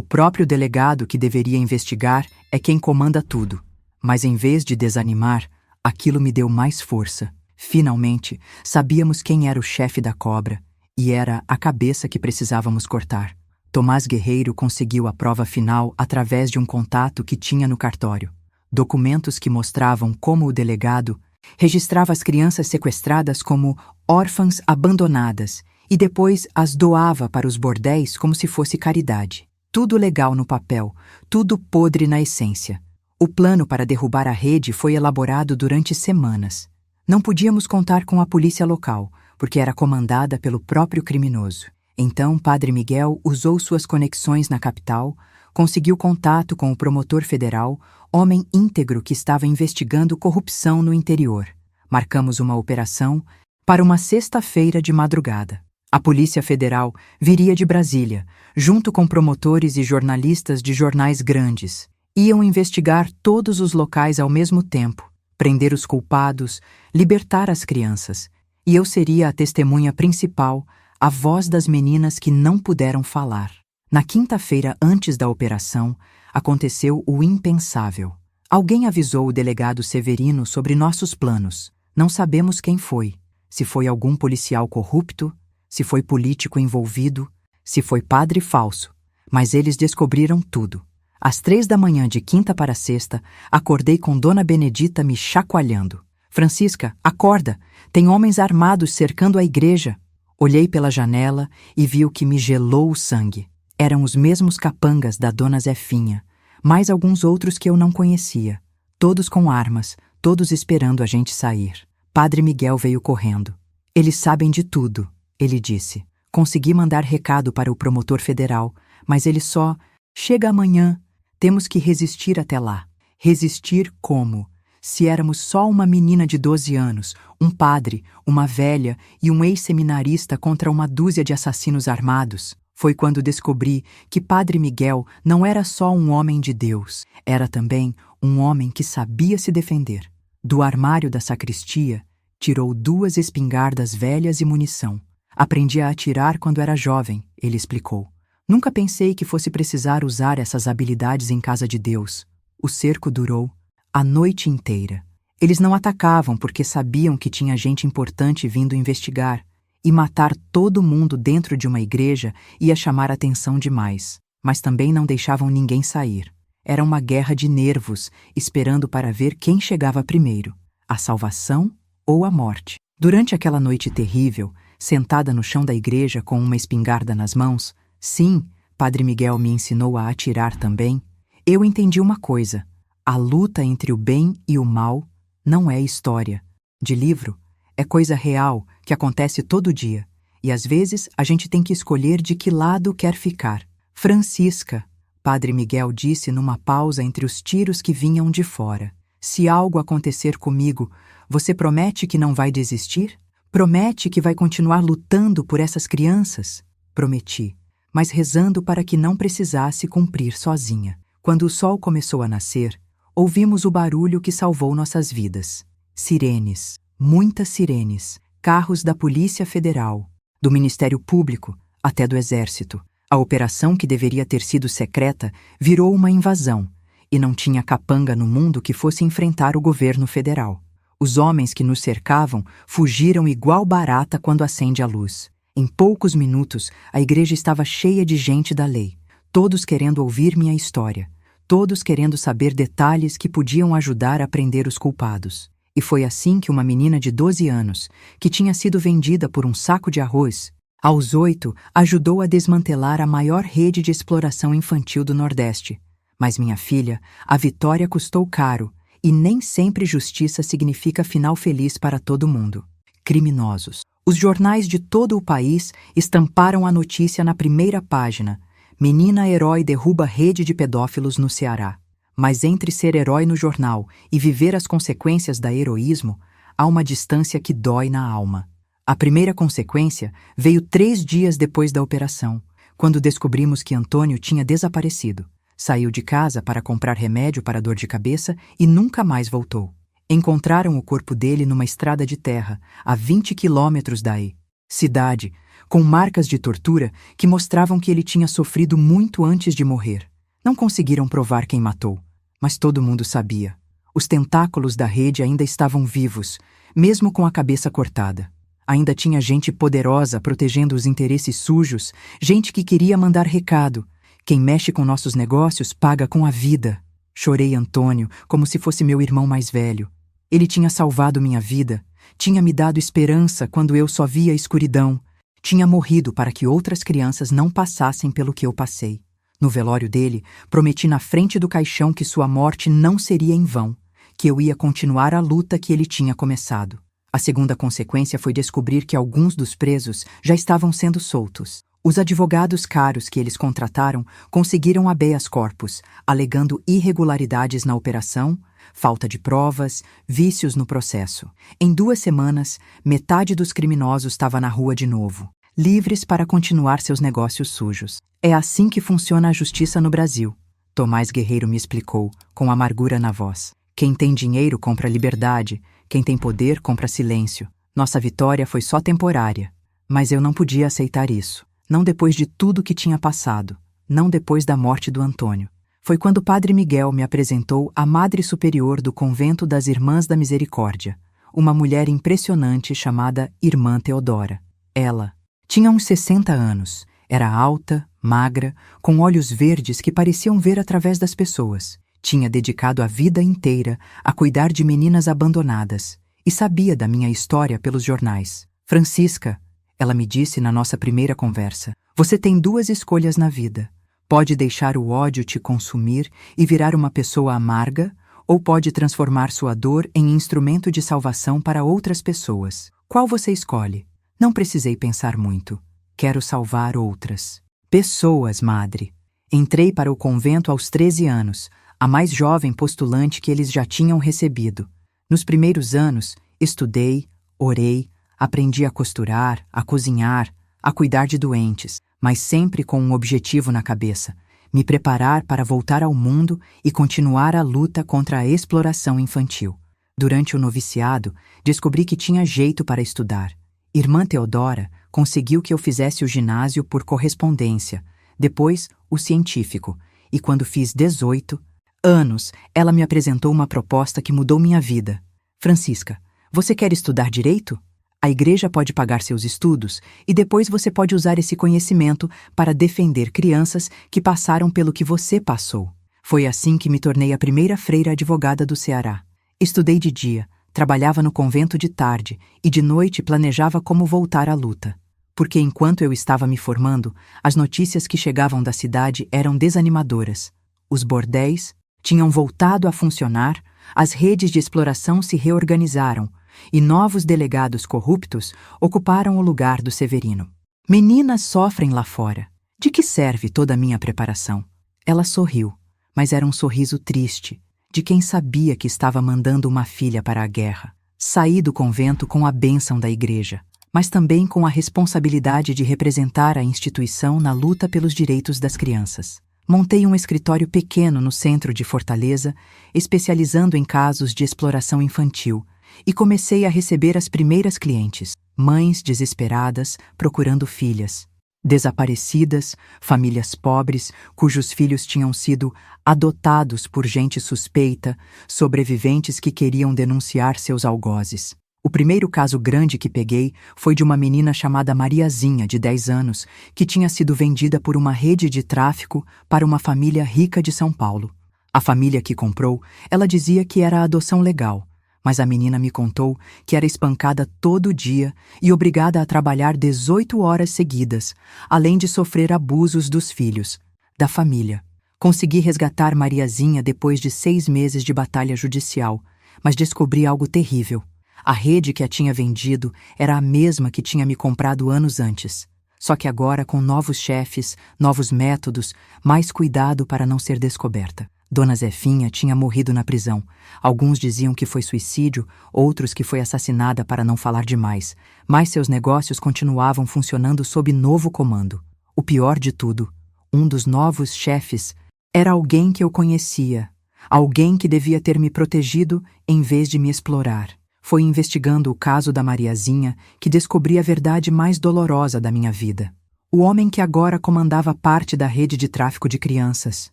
próprio delegado que deveria investigar é quem comanda tudo. Mas em vez de desanimar, aquilo me deu mais força. Finalmente, sabíamos quem era o chefe da cobra, e era a cabeça que precisávamos cortar. Tomás Guerreiro conseguiu a prova final através de um contato que tinha no cartório. Documentos que mostravam como o delegado registrava as crianças sequestradas como órfãs abandonadas e depois as doava para os bordéis como se fosse caridade. Tudo legal no papel, tudo podre na essência. O plano para derrubar a rede foi elaborado durante semanas. Não podíamos contar com a polícia local, porque era comandada pelo próprio criminoso. Então, Padre Miguel usou suas conexões na capital, conseguiu contato com o promotor federal, homem íntegro que estava investigando corrupção no interior. Marcamos uma operação para uma sexta-feira de madrugada. A Polícia Federal viria de Brasília, junto com promotores e jornalistas de jornais grandes. Iam investigar todos os locais ao mesmo tempo, prender os culpados, libertar as crianças. E eu seria a testemunha principal, a voz das meninas que não puderam falar. Na quinta-feira antes da operação, aconteceu o impensável. Alguém avisou o delegado Severino sobre nossos planos. Não sabemos quem foi. Se foi algum policial corrupto, se foi político envolvido, se foi padre falso. Mas eles descobriram tudo. Às 3 da manhã de quinta para sexta, acordei com Dona Benedita me chacoalhando. Francisca, acorda! Tem homens armados cercando a igreja. Olhei pela janela e vi o que me gelou o sangue. Eram os mesmos capangas da Dona Zefinha, mais alguns outros que eu não conhecia. Todos com armas, todos esperando a gente sair. Padre Miguel veio correndo. Eles sabem de tudo, ele disse. Consegui mandar recado para o promotor federal, mas ele só... Chega amanhã. Temos que resistir até lá. Resistir como? Se éramos só uma menina de 12 anos, um padre, uma velha e um ex-seminarista contra uma dúzia de assassinos armados. Foi quando descobri que Padre Miguel não era só um homem de Deus, era também um homem que sabia se defender. Do armário da sacristia, tirou 2 espingardas velhas e munição. Aprendi a atirar quando era jovem, ele explicou. Nunca pensei que fosse precisar usar essas habilidades em casa de Deus. O cerco durou a noite inteira. Eles não atacavam porque sabiam que tinha gente importante vindo investigar, e matar todo mundo dentro de uma igreja ia chamar atenção demais. Mas também não deixavam ninguém sair. Era uma guerra de nervos, esperando para ver quem chegava primeiro, a salvação ou a morte. Durante aquela noite terrível, sentada no chão da igreja com uma espingarda nas mãos, sim, Padre Miguel me ensinou a atirar também, eu entendi uma coisa. A luta entre o bem e o mal não é história de livro, é coisa real que acontece todo dia, e às vezes a gente tem que escolher de que lado quer ficar. Francisca, Padre Miguel disse numa pausa entre os tiros que vinham de fora. Se algo acontecer comigo, você promete que não vai desistir? Promete que vai continuar lutando por essas crianças? Prometi, mas rezando para que não precisasse cumprir sozinha. Quando o sol começou a nascer, ouvimos o barulho que salvou nossas vidas. Sirenes, muitas sirenes, carros da Polícia Federal, do Ministério Público, até do Exército. A operação que deveria ter sido secreta virou uma invasão, e não tinha capanga no mundo que fosse enfrentar o governo federal. Os homens que nos cercavam fugiram igual barata quando acende a luz. Em poucos minutos, a igreja estava cheia de gente da lei, todos querendo ouvir minha história, todos querendo saber detalhes que podiam ajudar a prender os culpados. E foi assim que uma menina de 12 anos, que tinha sido vendida por um saco de arroz, aos 8, ajudou a desmantelar a maior rede de exploração infantil do Nordeste. Mas minha filha, a vitória custou caro, e nem sempre justiça significa final feliz para todo mundo. Criminosos. Os jornais de todo o país estamparam a notícia na primeira página. Menina herói derruba rede de pedófilos no Ceará. Mas entre ser herói no jornal e viver as consequências da heroísmo, há uma distância que dói na alma. A primeira consequência veio 3 dias depois da operação, quando descobrimos que Antônio tinha desaparecido. Saiu de casa para comprar remédio para dor de cabeça e nunca mais voltou. Encontraram o corpo dele numa estrada de terra, a 20 quilômetros daí. Cidade, com marcas de tortura que mostravam que ele tinha sofrido muito antes de morrer. Não conseguiram provar quem matou, mas todo mundo sabia. Os tentáculos da rede ainda estavam vivos, mesmo com a cabeça cortada. Ainda tinha gente poderosa protegendo os interesses sujos, gente que queria mandar recado. Quem mexe com nossos negócios paga com a vida. Chorei Antônio como se fosse meu irmão mais velho. Ele tinha salvado minha vida, tinha me dado esperança quando eu só via escuridão. Tinha morrido para que outras crianças não passassem pelo que eu passei. No velório dele, prometi na frente do caixão que sua morte não seria em vão, que eu ia continuar a luta que ele tinha começado. A segunda consequência foi descobrir que alguns dos presos já estavam sendo soltos. Os advogados caros que eles contrataram conseguiram habeas corpus, alegando irregularidades na operação, falta de provas, vícios no processo. Em 2 semanas, metade dos criminosos estava na rua de novo, livres para continuar seus negócios sujos. É assim que funciona a justiça no Brasil, Tomás Guerreiro me explicou, com amargura na voz. Quem tem dinheiro compra liberdade, quem tem poder compra silêncio. Nossa vitória foi só temporária, mas eu não podia aceitar isso. Não depois de tudo que tinha passado, não depois da morte do Antônio. Foi quando o Padre Miguel me apresentou a Madre Superior do Convento das Irmãs da Misericórdia, uma mulher impressionante chamada Irmã Teodora. Ela tinha uns 60 anos, era alta, magra, com olhos verdes que pareciam ver através das pessoas. Tinha dedicado a vida inteira a cuidar de meninas abandonadas e sabia da minha história pelos jornais. Francisca, ela me disse na nossa primeira conversa, você tem 2 escolhas na vida. Pode deixar o ódio te consumir e virar uma pessoa amarga, ou pode transformar sua dor em instrumento de salvação para outras pessoas. Qual você escolhe? Não precisei pensar muito. Quero salvar outras. Pessoas, madre. Entrei para o convento aos 13 anos, a mais jovem postulante que eles já tinham recebido. Nos primeiros anos, estudei, orei, aprendi a costurar, a cozinhar, a cuidar de doentes, mas sempre com um objetivo na cabeça: me preparar para voltar ao mundo e continuar a luta contra a exploração infantil. Durante o noviciado, descobri que tinha jeito para estudar. Irmã Teodora conseguiu que eu fizesse o ginásio por correspondência, depois o científico, e quando fiz 18 anos, ela me apresentou uma proposta que mudou minha vida. Francisca, você quer estudar direito? A igreja pode pagar seus estudos e depois você pode usar esse conhecimento para defender crianças que passaram pelo que você passou. Foi assim que me tornei a primeira freira advogada do Ceará. Estudei de dia, trabalhava no convento de tarde e de noite planejava como voltar à luta. Porque enquanto eu estava me formando, as notícias que chegavam da cidade eram desanimadoras. Os bordéis tinham voltado a funcionar, as redes de exploração se reorganizaram, e novos delegados corruptos ocuparam o lugar do Severino. Meninas sofrem lá fora. De que serve toda a minha preparação? Ela sorriu, mas era um sorriso triste, de quem sabia que estava mandando uma filha para a guerra. Saí do convento com a bênção da igreja, mas também com a responsabilidade de representar a instituição na luta pelos direitos das crianças. Montei um escritório pequeno no centro de Fortaleza, especializando em casos de exploração infantil, e comecei a receber as primeiras clientes, mães desesperadas procurando filhas, desaparecidas, famílias pobres cujos filhos tinham sido adotados por gente suspeita, sobreviventes que queriam denunciar seus algozes. O primeiro caso grande que peguei foi de uma menina chamada Mariazinha, de 10 anos, que tinha sido vendida por uma rede de tráfico para uma família rica de São Paulo. A família que comprou, ela dizia que era adoção legal, mas a menina me contou que era espancada todo dia e obrigada a trabalhar 18 horas seguidas, além de sofrer abusos dos filhos, da família. Consegui resgatar Mariazinha depois de 6 meses de batalha judicial, mas descobri algo terrível. A rede que a tinha vendido era a mesma que tinha me comprado anos antes, só que agora com novos chefes, novos métodos, mais cuidado para não ser descoberta. Dona Zefinha tinha morrido na prisão. Alguns diziam que foi suicídio, outros que foi assassinada para não falar demais, mas seus negócios continuavam funcionando sob novo comando. O pior de tudo, um dos novos chefes era alguém que eu conhecia, Alguém que devia ter me protegido em vez de me explorar. Foi investigando o caso da Mariazinha que descobri a verdade mais dolorosa da minha vida. O homem que agora comandava parte da rede de tráfico de crianças.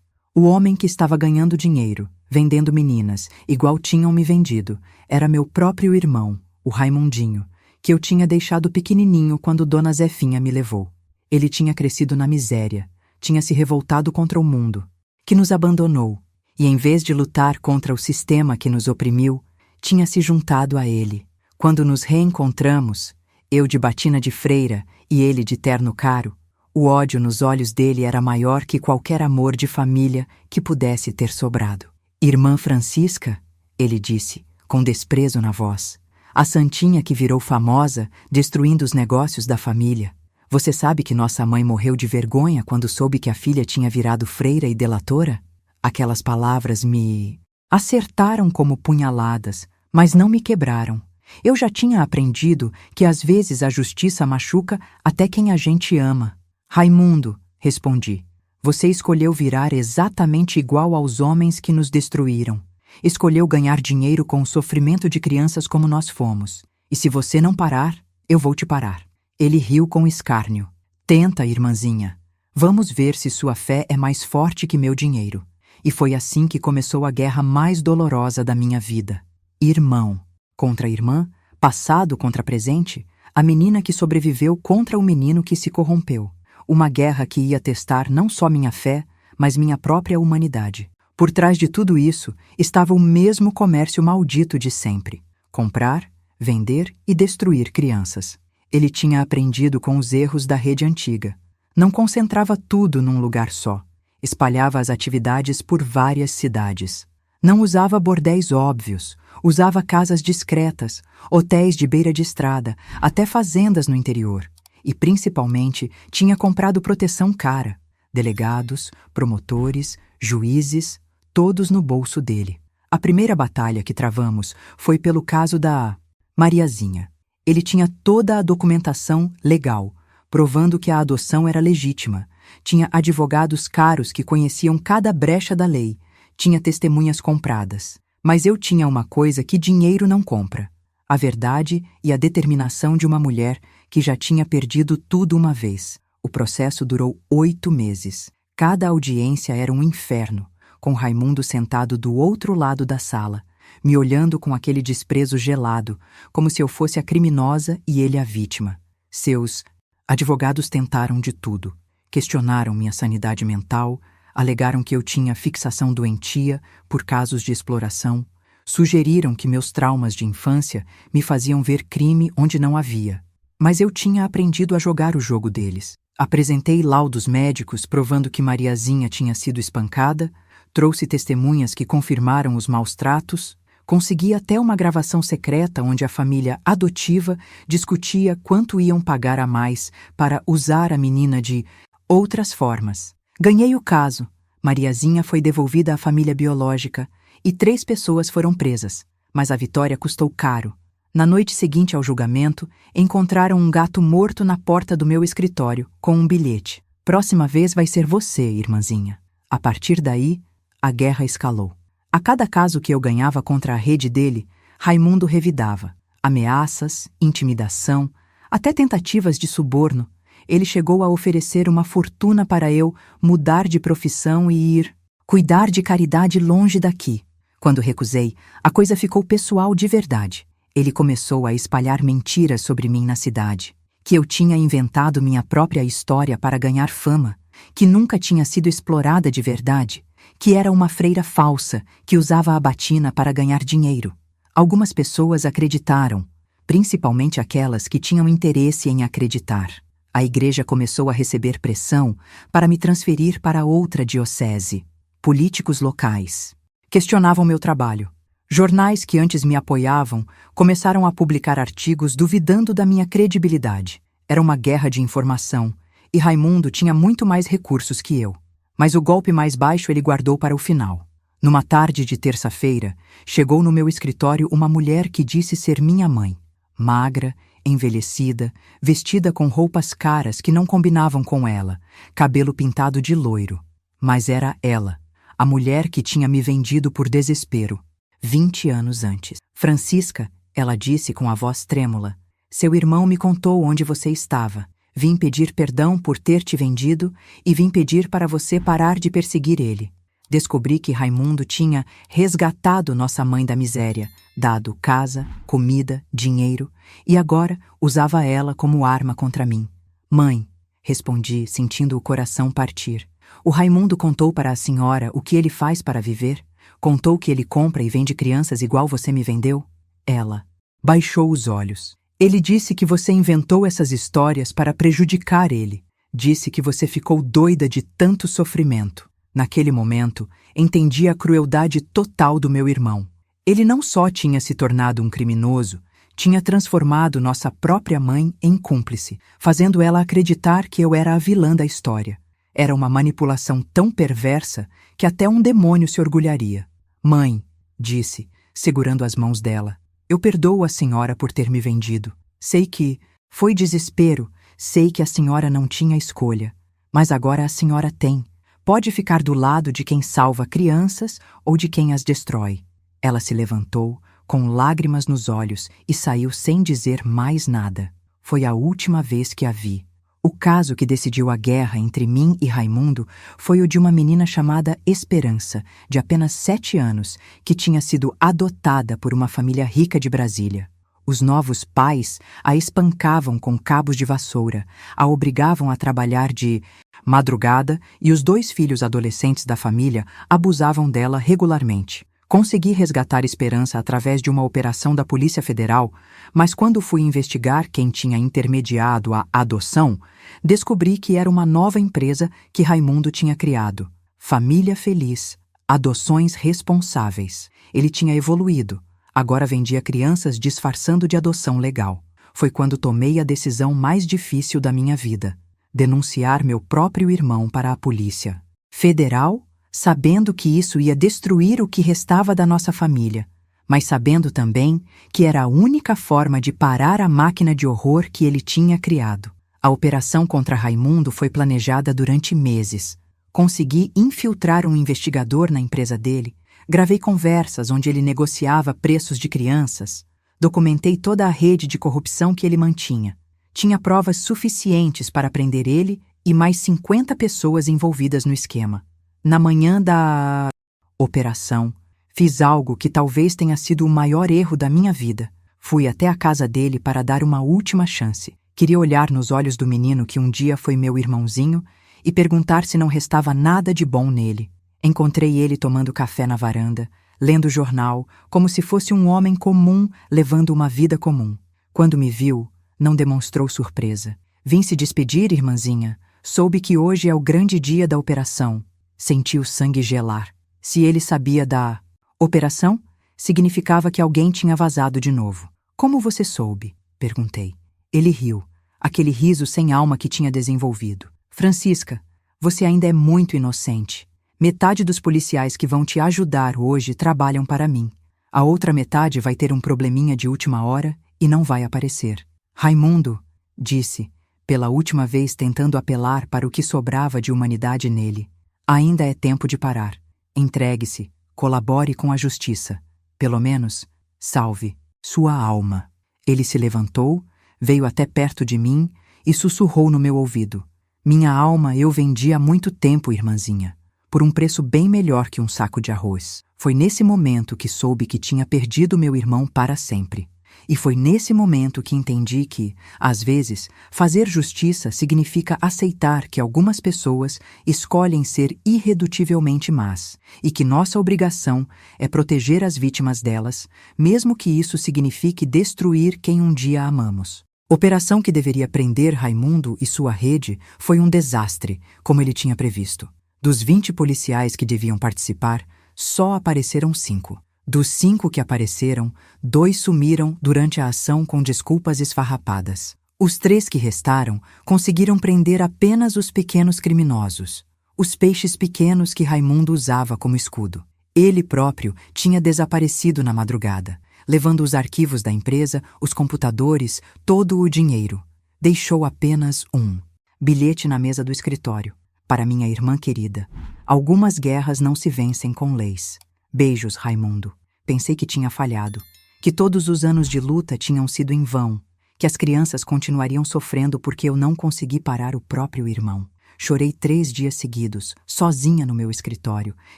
O homem que estava ganhando dinheiro, vendendo meninas, igual tinham me vendido, era meu próprio irmão, o Raimundinho, que eu tinha deixado pequenininho quando Dona Zefinha me levou. Ele tinha crescido na miséria, tinha se revoltado contra o mundo, que nos abandonou, e em vez de lutar contra o sistema que nos oprimiu, tinha se juntado a ele. Quando nos reencontramos, eu de batina de freira e ele de terno caro, o ódio nos olhos dele era maior que qualquer amor de família que pudesse ter sobrado. Irmã Francisca, ele disse, com desprezo na voz, a santinha que virou famosa, destruindo os negócios da família. Você sabe que nossa mãe morreu de vergonha quando soube que a filha tinha virado freira e delatora? Aquelas palavras me acertaram como punhaladas, mas não me quebraram. Eu já tinha aprendido que às vezes a justiça machuca até quem a gente ama. Raimundo, respondi, você escolheu virar exatamente igual aos homens que nos destruíram. Escolheu ganhar dinheiro com o sofrimento de crianças como nós fomos. E se você não parar, eu vou te parar. Ele riu com escárnio. Tenta, irmãzinha. Vamos ver se sua fé é mais forte que meu dinheiro. E foi assim que começou a guerra mais dolorosa da minha vida. Irmão contra irmã, passado contra presente, a menina que sobreviveu contra o menino que se corrompeu. Uma guerra que ia testar não só minha fé, mas minha própria humanidade. Por trás de tudo isso estava o mesmo comércio maldito de sempre: comprar, vender e destruir crianças. Ele tinha aprendido com os erros da rede antiga. Não concentrava tudo num lugar só. Espalhava as atividades por várias cidades. Não usava bordéis óbvios, usava casas discretas, hotéis de beira de estrada, até fazendas no interior. E, principalmente, tinha comprado proteção cara. Delegados, promotores, juízes, todos no bolso dele. A primeira batalha que travamos foi pelo caso da Mariazinha. Ele tinha toda a documentação legal, provando que a adoção era legítima. Tinha advogados caros que conheciam cada brecha da lei. Tinha testemunhas compradas. Mas eu tinha uma coisa que dinheiro não compra: a verdade e a determinação de uma mulher que já tinha perdido tudo uma vez. O processo durou 8 meses. Cada audiência era um inferno, com Raimundo sentado do outro lado da sala, me olhando com aquele desprezo gelado, como se eu fosse a criminosa e ele a vítima. Seus advogados tentaram de tudo. Questionaram minha sanidade mental, alegaram que eu tinha fixação doentia por casos de exploração, sugeriram que meus traumas de infância me faziam ver crime onde não havia. Mas eu tinha aprendido a jogar o jogo deles. Apresentei laudos médicos provando que Mariazinha tinha sido espancada, trouxe testemunhas que confirmaram os maus tratos, consegui até uma gravação secreta onde a família adotiva discutia quanto iam pagar a mais para usar a menina de outras formas. Ganhei o caso. Mariazinha foi devolvida à família biológica e 3 pessoas foram presas, mas a vitória custou caro. Na noite seguinte ao julgamento, encontraram um gato morto na porta do meu escritório, com um bilhete. Próxima vez vai ser você, irmãzinha. A partir daí, a guerra escalou. A cada caso que eu ganhava contra a rede dele, Raimundo revidava. Ameaças, intimidação, até tentativas de suborno. Ele chegou a oferecer uma fortuna para eu mudar de profissão e ir cuidar de caridade longe daqui. Quando recusei, a coisa ficou pessoal de verdade. Ele começou a espalhar mentiras sobre mim na cidade, que eu tinha inventado minha própria história para ganhar fama, que nunca tinha sido explorada de verdade, que era uma freira falsa que usava a batina para ganhar dinheiro. Algumas pessoas acreditaram, principalmente aquelas que tinham interesse em acreditar. A igreja começou a receber pressão para me transferir para outra diocese. Políticos locais questionavam meu trabalho. Jornais que antes me apoiavam começaram a publicar artigos duvidando da minha credibilidade. Era uma guerra de informação, e Raimundo tinha muito mais recursos que eu. Mas o golpe mais baixo ele guardou para o final. Numa tarde de terça-feira, chegou no meu escritório uma mulher que disse ser minha mãe. Magra, envelhecida, vestida com roupas caras que não combinavam com ela, cabelo pintado de loiro. Mas era ela, a mulher que tinha me vendido por desespero, 20 anos antes. Francisca, ela disse com a voz trêmula, seu irmão me contou onde você estava. Vim pedir perdão por ter te vendido e vim pedir para você parar de perseguir ele. Descobri que Raimundo tinha resgatado nossa mãe da miséria, dado casa, comida, dinheiro, e agora usava ela como arma contra mim. Mãe, respondi, sentindo o coração partir. O Raimundo contou para a senhora o que ele faz para viver? Contou que ele compra e vende crianças igual você me vendeu? Ela baixou os olhos. Ele disse que você inventou essas histórias para prejudicar ele. Disse que você ficou doida de tanto sofrimento. Naquele momento, entendi a crueldade total do meu irmão. Ele não só tinha se tornado um criminoso, tinha transformado nossa própria mãe em cúmplice, fazendo ela acreditar que eu era a vilã da história. Era uma manipulação tão perversa que até um demônio se orgulharia. Mãe, disse, segurando as mãos dela, eu perdoo a senhora por ter me vendido. Sei que foi desespero, sei que a senhora não tinha escolha, mas agora a senhora tem. Pode ficar do lado de quem salva crianças ou de quem as destrói. Ela se levantou, com lágrimas nos olhos, e saiu sem dizer mais nada. Foi a última vez que a vi. O caso que decidiu a guerra entre mim e Raimundo foi o de uma menina chamada Esperança, de apenas 7 anos, que tinha sido adotada por uma família rica de Brasília. Os novos pais a espancavam com cabos de vassoura, a obrigavam a trabalhar de madrugada e os 2 filhos adolescentes da família abusavam dela regularmente. Consegui resgatar Esperança através de uma operação da Polícia Federal, mas quando fui investigar quem tinha intermediado a adoção, descobri que era uma nova empresa que Raimundo tinha criado. Família Feliz, Adoções Responsáveis. Ele tinha evoluído. Agora vendia crianças disfarçando de adoção legal. Foi quando tomei a decisão mais difícil da minha vida: denunciar meu próprio irmão para a Polícia Federal, sabendo que isso ia destruir o que restava da nossa família, mas sabendo também que era a única forma de parar a máquina de horror que ele tinha criado. A operação contra Raimundo foi planejada durante meses. Consegui infiltrar um investigador na empresa dele, gravei conversas onde ele negociava preços de crianças, documentei toda a rede de corrupção que ele mantinha. Tinha provas suficientes para prender ele e mais 50 pessoas envolvidas no esquema. Na manhã da operação, fiz algo que talvez tenha sido o maior erro da minha vida. Fui até a casa dele para dar uma última chance. Queria olhar nos olhos do menino que um dia foi meu irmãozinho e perguntar se não restava nada de bom nele. Encontrei ele tomando café na varanda, lendo jornal, como se fosse um homem comum levando uma vida comum. Quando me viu, não demonstrou surpresa. Vim se despedir, irmãzinha. Soube que hoje é o grande dia da operação. Senti o sangue gelar. Se ele sabia da operação, significava que alguém tinha vazado de novo. Como você soube? Perguntei. Ele riu, aquele riso sem alma que tinha desenvolvido. Francisca, você ainda é muito inocente. Metade dos policiais que vão te ajudar hoje trabalham para mim. A outra metade vai ter um probleminha de última hora e não vai aparecer. Raimundo, disse, pela última vez tentando apelar para o que sobrava de humanidade nele. Ainda é tempo de parar. Entregue-se, colabore com a justiça. Pelo menos, salve sua alma. Ele se levantou, veio até perto de mim e sussurrou no meu ouvido. Minha alma eu vendi há muito tempo, irmãzinha, por um preço bem melhor que um saco de arroz. Foi nesse momento que soube que tinha perdido meu irmão para sempre. E foi nesse momento que entendi que, às vezes, fazer justiça significa aceitar que algumas pessoas escolhem ser irredutivelmente más e que nossa obrigação é proteger as vítimas delas, mesmo que isso signifique destruir quem um dia amamos. Operação que deveria prender Raimundo e sua rede foi um desastre, como ele tinha previsto. Dos 20 policiais que deviam participar, só apareceram 5. Dos 5 que apareceram, 2 sumiram durante a ação com desculpas esfarrapadas. Os 3 que restaram conseguiram prender apenas os pequenos criminosos, os peixes pequenos que Raimundo usava como escudo. Ele próprio tinha desaparecido na madrugada, levando os arquivos da empresa, os computadores, todo o dinheiro. Deixou apenas um bilhete na mesa do escritório, para minha irmã querida. Algumas guerras não se vencem com leis. Beijos, Raimundo. Pensei que tinha falhado, que todos os anos de luta tinham sido em vão, que as crianças continuariam sofrendo porque eu não consegui parar o próprio irmão. Chorei 3 dias seguidos, sozinha no meu escritório,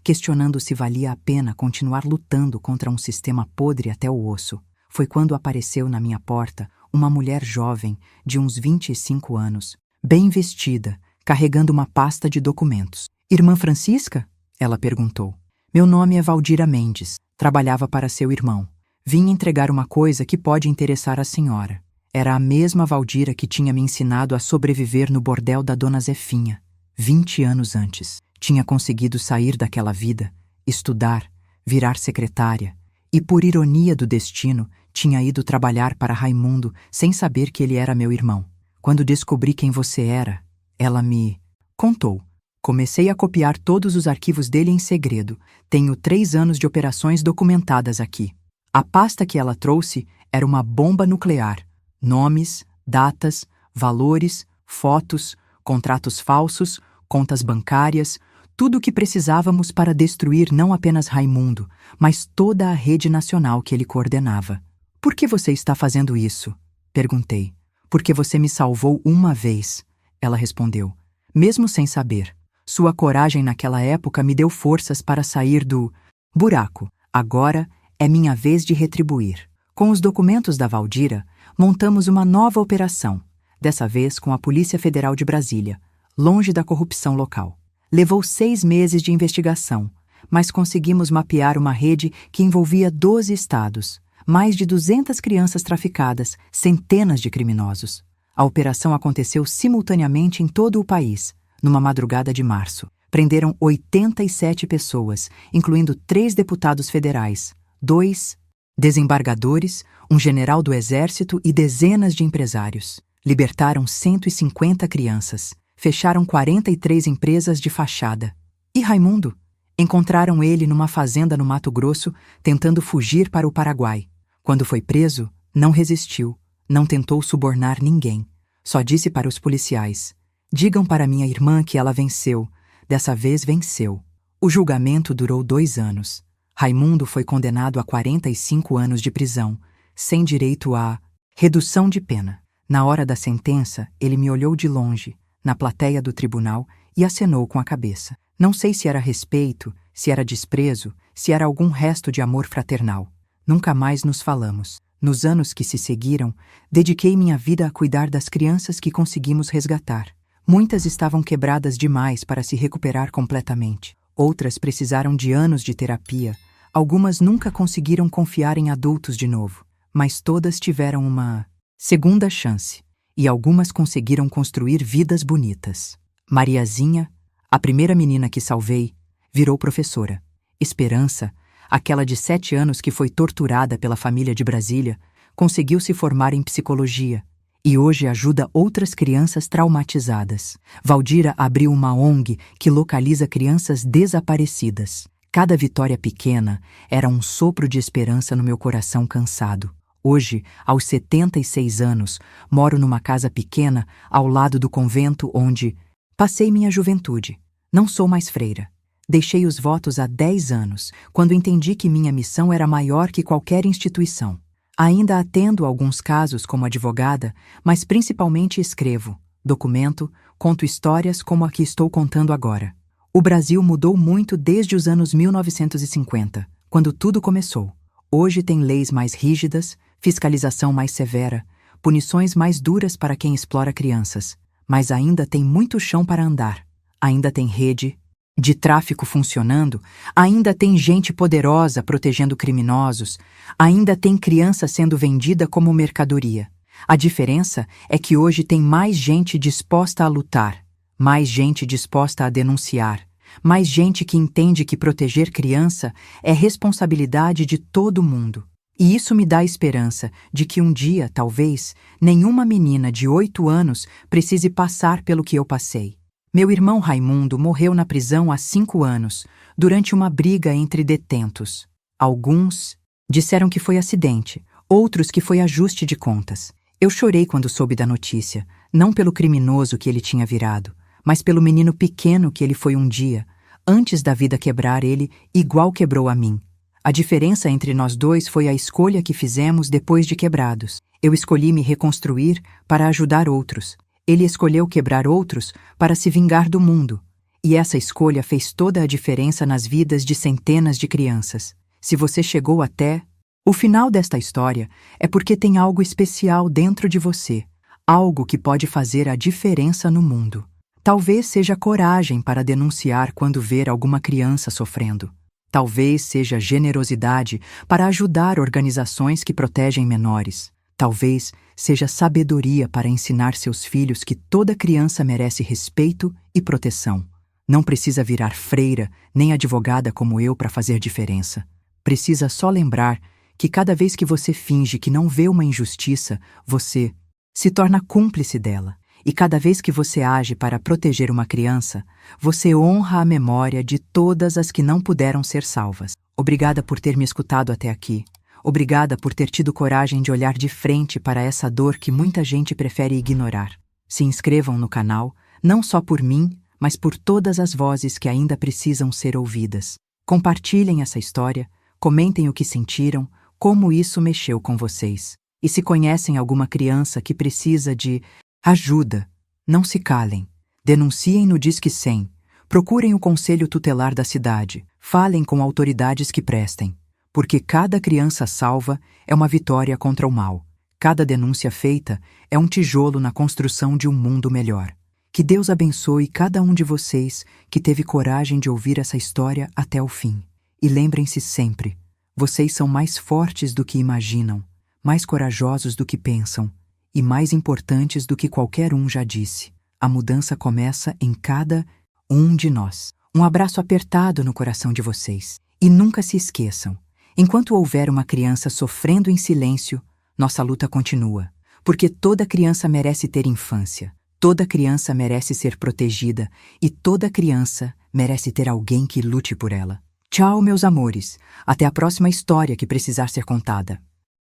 questionando se valia a pena continuar lutando contra um sistema podre até o osso. Foi quando apareceu na minha porta uma mulher jovem, de uns 25 anos, bem vestida, carregando uma pasta de documentos. Irmã Francisca? Ela perguntou. Meu nome é Valdira Mendes. Trabalhava para seu irmão. Vim entregar uma coisa que pode interessar a senhora. Era a mesma Valdira que tinha me ensinado a sobreviver no bordel da Dona Zefinha. 20 anos antes. Tinha conseguido sair daquela vida, estudar, virar secretária. E, por ironia do destino, tinha ido trabalhar para Raimundo sem saber que ele era meu irmão. Quando descobri quem você era, ela me contou. Comecei a copiar todos os arquivos dele em segredo. Tenho 3 anos de operações documentadas aqui. A pasta que ela trouxe era uma bomba nuclear. Nomes, datas, valores, fotos, contratos falsos, contas bancárias, tudo o que precisávamos para destruir não apenas Raimundo, mas toda a rede nacional que ele coordenava. Por que você está fazendo isso? Perguntei. Porque você me salvou uma vez, ela respondeu, mesmo sem saber. Sua coragem naquela época me deu forças para sair do buraco. Agora é minha vez de retribuir. Com os documentos da Valdira, montamos uma nova operação, dessa vez com a Polícia Federal de Brasília, longe da corrupção local. Levou 6 meses de investigação, mas conseguimos mapear uma rede que envolvia 12 estados, mais de 200 crianças traficadas, centenas de criminosos. A operação aconteceu simultaneamente em todo o país, numa madrugada de março. Prenderam 87 pessoas, incluindo 3 deputados federais, 2 desembargadores, um general do exército e dezenas de empresários. Libertaram 150 crianças. Fecharam 43 empresas de fachada. E Raimundo? Encontraram ele numa fazenda no Mato Grosso, tentando fugir para o Paraguai. Quando foi preso, não resistiu, não tentou subornar ninguém. Só disse para os policiais: digam para minha irmã que ela venceu. Dessa vez venceu. O julgamento durou 2 anos. Raimundo foi condenado a 45 anos de prisão, sem direito à redução de pena. Na hora da sentença, ele me olhou de longe, na plateia do tribunal, e acenou com a cabeça. Não sei se era respeito, se era desprezo, se era algum resto de amor fraternal. Nunca mais nos falamos. Nos anos que se seguiram, dediquei minha vida a cuidar das crianças que conseguimos resgatar. Muitas estavam quebradas demais para se recuperar completamente. Outras precisaram de anos de terapia. Algumas nunca conseguiram confiar em adultos de novo. Mas todas tiveram uma segunda chance. E algumas conseguiram construir vidas bonitas. Mariazinha, a primeira menina que salvei, virou professora. Esperança, aquela de 7 anos que foi torturada pela família de Brasília, conseguiu se formar em psicologia e hoje ajuda outras crianças traumatizadas. Valdira abriu uma ONG que localiza crianças desaparecidas. Cada vitória pequena era um sopro de esperança no meu coração cansado. Hoje, aos 76 anos, moro numa casa pequena ao lado do convento onde passei minha juventude. Não sou mais freira. Deixei os votos há 10 anos, quando entendi que minha missão era maior que qualquer instituição. Ainda atendo alguns casos como advogada, mas principalmente escrevo, documento, conto histórias como a que estou contando agora. O Brasil mudou muito desde os anos 1950, quando tudo começou. Hoje tem leis mais rígidas, fiscalização mais severa, punições mais duras para quem explora crianças, mas ainda tem muito chão para andar. Ainda tem rede de tráfico funcionando, ainda tem gente poderosa protegendo criminosos, ainda tem criança sendo vendida como mercadoria. A diferença é que hoje tem mais gente disposta a lutar, mais gente disposta a denunciar, mais gente que entende que proteger criança é responsabilidade de todo mundo. E isso me dá esperança de que um dia, talvez, nenhuma menina de 8 anos precise passar pelo que eu passei. Meu irmão Raimundo morreu na prisão há 5 anos, durante uma briga entre detentos. Alguns disseram que foi acidente, outros que foi ajuste de contas. Eu chorei quando soube da notícia, não pelo criminoso que ele tinha virado, mas pelo menino pequeno que ele foi um dia, antes da vida quebrar ele, igual quebrou a mim. A diferença entre nós dois foi a escolha que fizemos depois de quebrados. Eu escolhi me reconstruir para ajudar outros. Ele escolheu quebrar outros para se vingar do mundo. E essa escolha fez toda a diferença nas vidas de centenas de crianças. Se você chegou até o final desta história, é porque tem algo especial dentro de você, algo que pode fazer a diferença no mundo. Talvez seja coragem para denunciar quando ver alguma criança sofrendo. Talvez seja generosidade para ajudar organizações que protegem menores. Talvez seja sabedoria para ensinar seus filhos que toda criança merece respeito e proteção. Não precisa virar freira nem advogada como eu para fazer diferença. Precisa só lembrar que cada vez que você finge que não vê uma injustiça, você se torna cúmplice dela. E cada vez que você age para proteger uma criança, você honra a memória de todas as que não puderam ser salvas. Obrigada por ter me escutado até aqui. Obrigada por ter tido coragem de olhar de frente para essa dor que muita gente prefere ignorar. Se inscrevam no canal, não só por mim, mas por todas as vozes que ainda precisam ser ouvidas. Compartilhem essa história, comentem o que sentiram, como isso mexeu com vocês. E se conhecem alguma criança que precisa de ajuda, não se calem. Denunciem no Disque 100. Procurem o conselho tutelar da cidade. Falem com autoridades que prestem. Porque cada criança salva é uma vitória contra o mal. Cada denúncia feita é um tijolo na construção de um mundo melhor. Que Deus abençoe cada um de vocês que teve coragem de ouvir essa história até o fim. E lembrem-se sempre, vocês são mais fortes do que imaginam, mais corajosos do que pensam, e mais importantes do que qualquer um já disse. A mudança começa em cada um de nós. Um abraço apertado no coração de vocês. E nunca se esqueçam, enquanto houver uma criança sofrendo em silêncio, nossa luta continua. Porque toda criança merece ter infância, toda criança merece ser protegida e toda criança merece ter alguém que lute por ela. Tchau, meus amores. Até a próxima história que precisar ser contada.